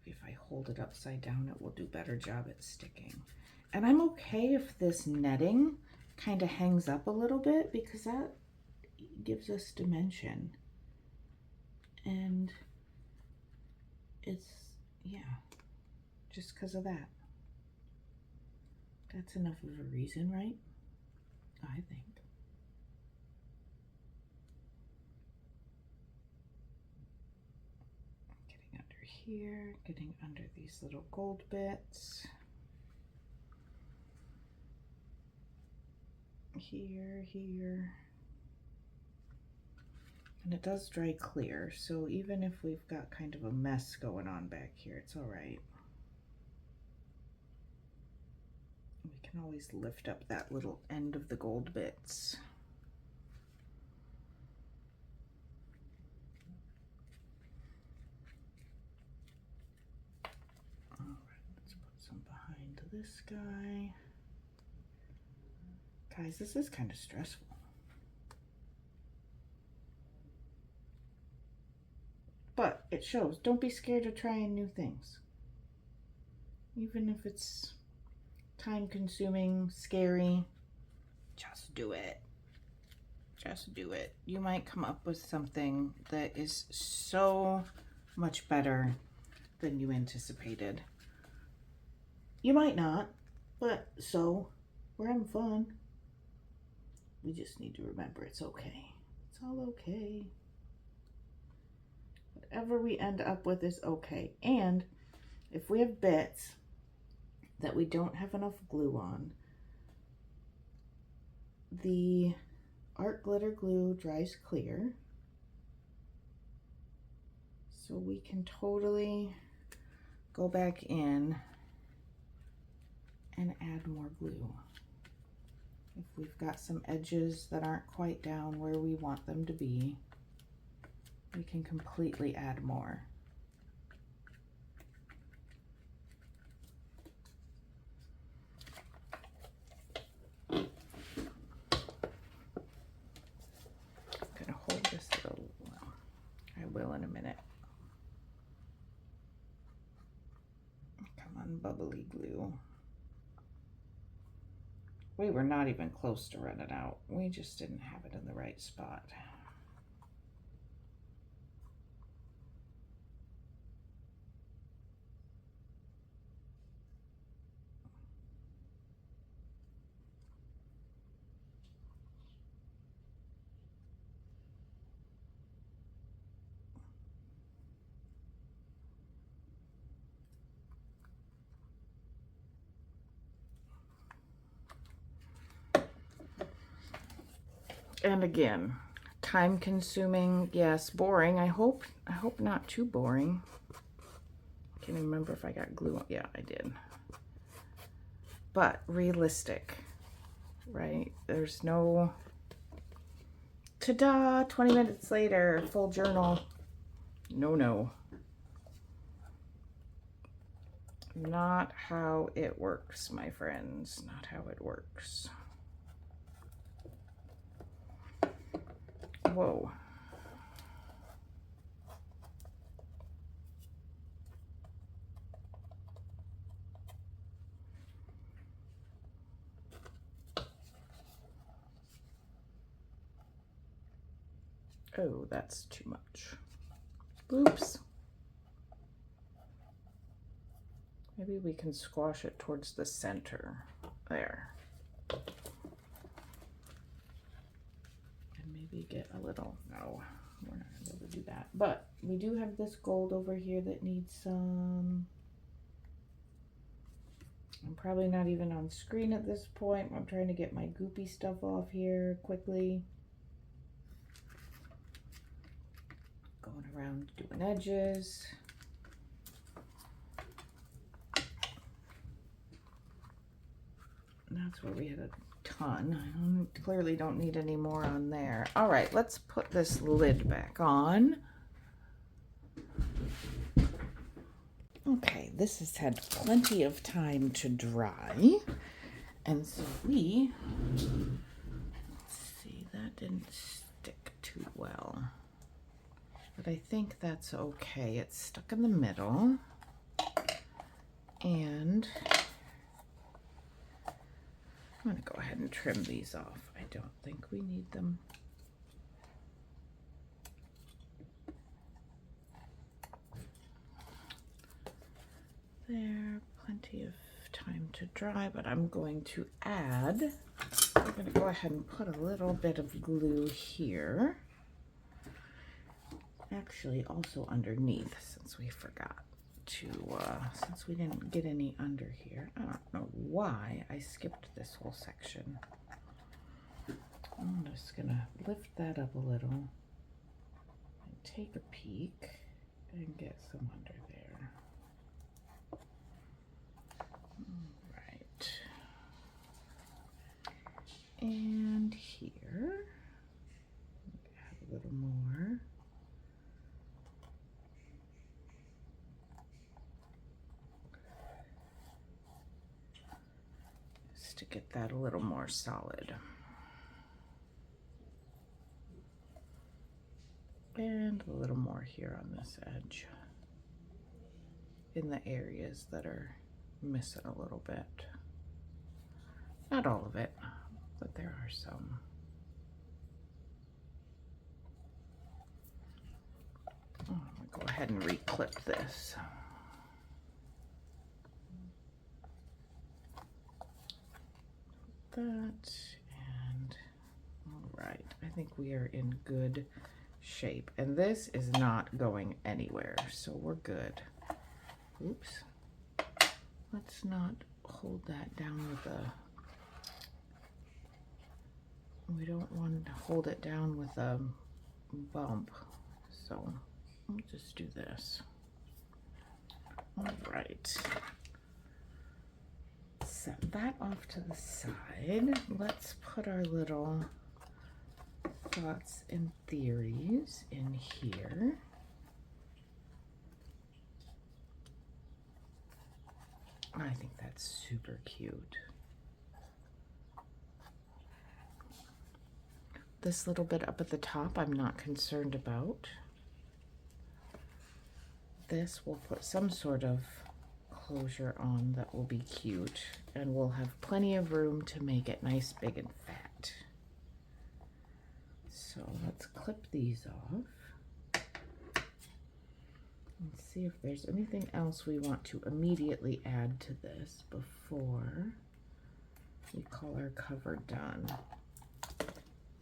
If I hold it upside down, it will do a better job at sticking. And I'm okay if this netting kind of hangs up a little bit, because that gives us dimension. And it's, yeah. Just because of that. That's enough of a reason, right? I think. Getting under here, getting under these little gold bits. Here, here. And it does dry clear, so even if we've got kind of a mess going on back here, it's all right. We can always lift up that little end of the gold bits. this guy. Guys, this is kind of stressful. But it shows. Don't be scared of trying new things. Even if it's time-consuming, scary, just do it. Just do it. You might come up with something that is so much better than you anticipated. You might not, but so we're having fun. We just need to remember it's okay. It's all okay. Whatever we end up with is okay. And if we have bits that we don't have enough glue on, the art glitter glue dries clear. So we can totally go back in and add more glue. If we've got some edges that aren't quite down where we want them to be, we can completely add more. I'm gonna hold this a little, well, I will in a minute. Come on, bubbly glue. We were not even close to running out. We just didn't have it in the right spot. And again, time consuming, yes, boring. I hope not too boring. I can't even remember if I got glue on. Yeah, I did. But realistic, right? There's no ta-da, 20 minutes later, full journal. No. Not how it works, my friends. Not how it works. Whoa. Oh, that's too much. Oops. Maybe we can squash it towards the center. There. And maybe get a little, no, we're not gonna be able to do that. But we do have this gold over here that needs some. I'm probably not even on screen at this point. I'm trying to get my goopy stuff off here quickly. Going around doing edges. And that's where we had a ton. I clearly don't need any more on there. All right, let's put this lid back on. Okay, this has had plenty of time to dry. And so let's see, that didn't stick too well. But I think that's okay. It's stuck in the middle. And I'm gonna go ahead and trim these off. I don't think we need them. There, plenty of time to dry, but I'm going to add, I'm gonna go ahead and put a little bit of glue here. Actually, also underneath, since we forgot to, since we didn't get any under here. I don't know why I skipped this whole section. I'm just gonna lift that up a little and take a peek and get some under there. Right. And here, add a little more. to get that a little more solid. And a little more here on this edge in the areas that are missing a little bit. Not all of it, but there are some. I'm gonna go ahead and re-clip this. That, and all right, I think we are in good shape. And this is not going anywhere, so we're good. Oops. Let's not hold that down with a, we don't want to hold it down with a bump. So we'll just do this. All right. Set that off to the side. Let's put our little thoughts and theories in here. I think that's super cute. This little bit up at the top, I'm not concerned about. This will put some sort of closure on that will be cute, and we'll have plenty of room to make it nice, big, and fat. So let's clip these off and see if there's anything else we want to immediately add to this before we call our cover done.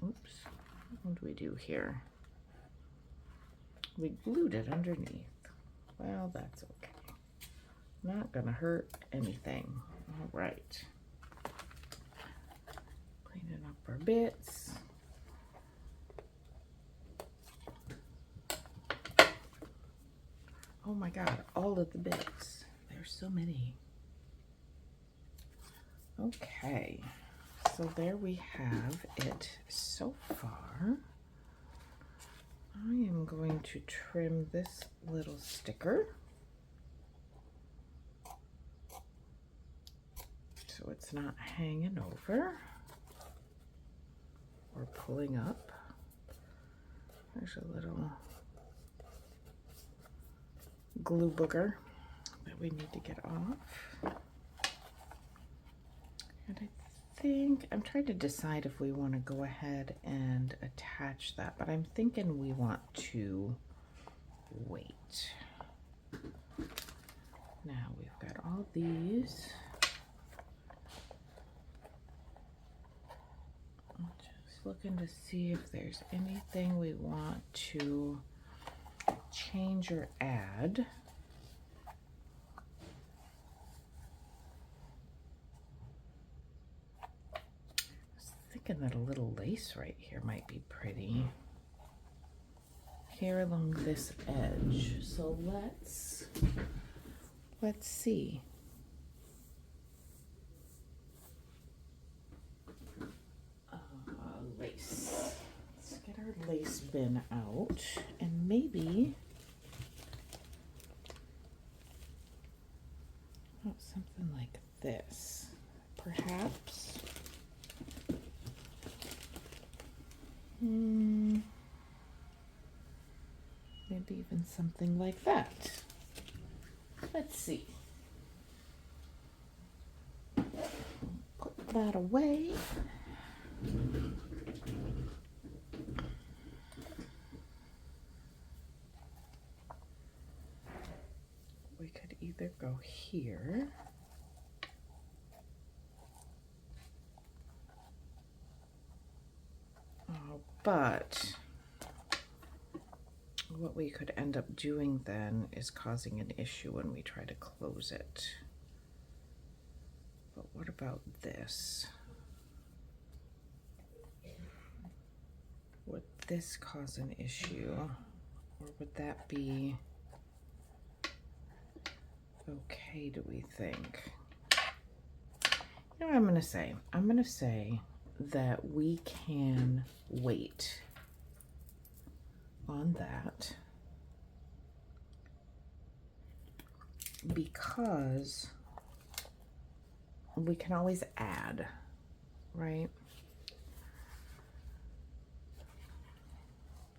Oops, what do we do here? We glued it underneath. Well, that's okay. Not gonna hurt anything. All right. Cleaning up our bits. Oh my God, all of the bits. There's so many. Okay, so there we have it so far. I am going to trim this little sticker so it's not hanging over or pulling up. There's a little glue booger that we need to get off. And I think I'm trying to decide if we want to go ahead and attach that, but I'm thinking we want to wait. Now we've got all these. I'm just looking to see if there's anything we want to change or add. Thinking that a little lace right here might be pretty here along this edge. So let's see. Lace. Let's get our lace bin out and maybe something like this, perhaps. Maybe even something like that. Let's see. Put that away. We could either go here. But what we could end up doing then is causing an issue when we try to close it. But what about this? Would this cause an issue? Or would that be okay, do we think? You know what I'm gonna say? I'm gonna say that we can wait on that because we can always add, right?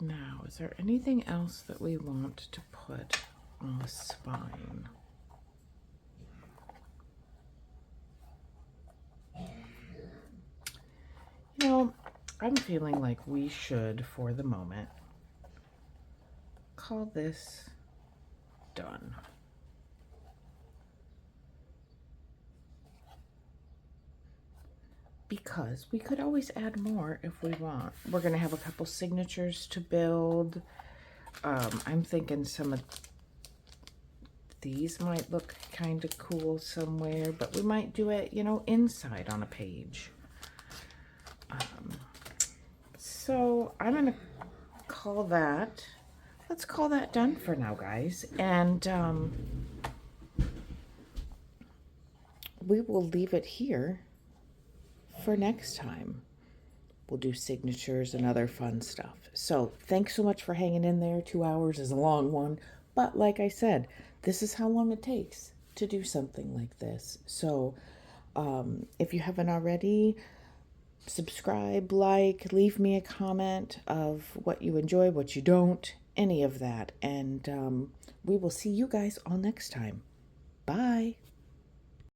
Now, is there anything else that we want to put on the spine? You know, I'm feeling like we should, for the moment, call this done. Because we could always add more if we want. We're going to have a couple signatures to build. I'm thinking some of these might look kind of cool somewhere, but we might do it, you know, inside on a page. So I'm going to call that, let's call that done for now, guys. And we will leave it here for next time. We'll do signatures and other fun stuff. So thanks so much for hanging in there. 2 hours is a long one. But like I said, this is how long it takes to do something like this. So if you haven't already, subscribe, like, leave me a comment of what you enjoy, what you don't, any of that. And we will see you guys all next time. Bye.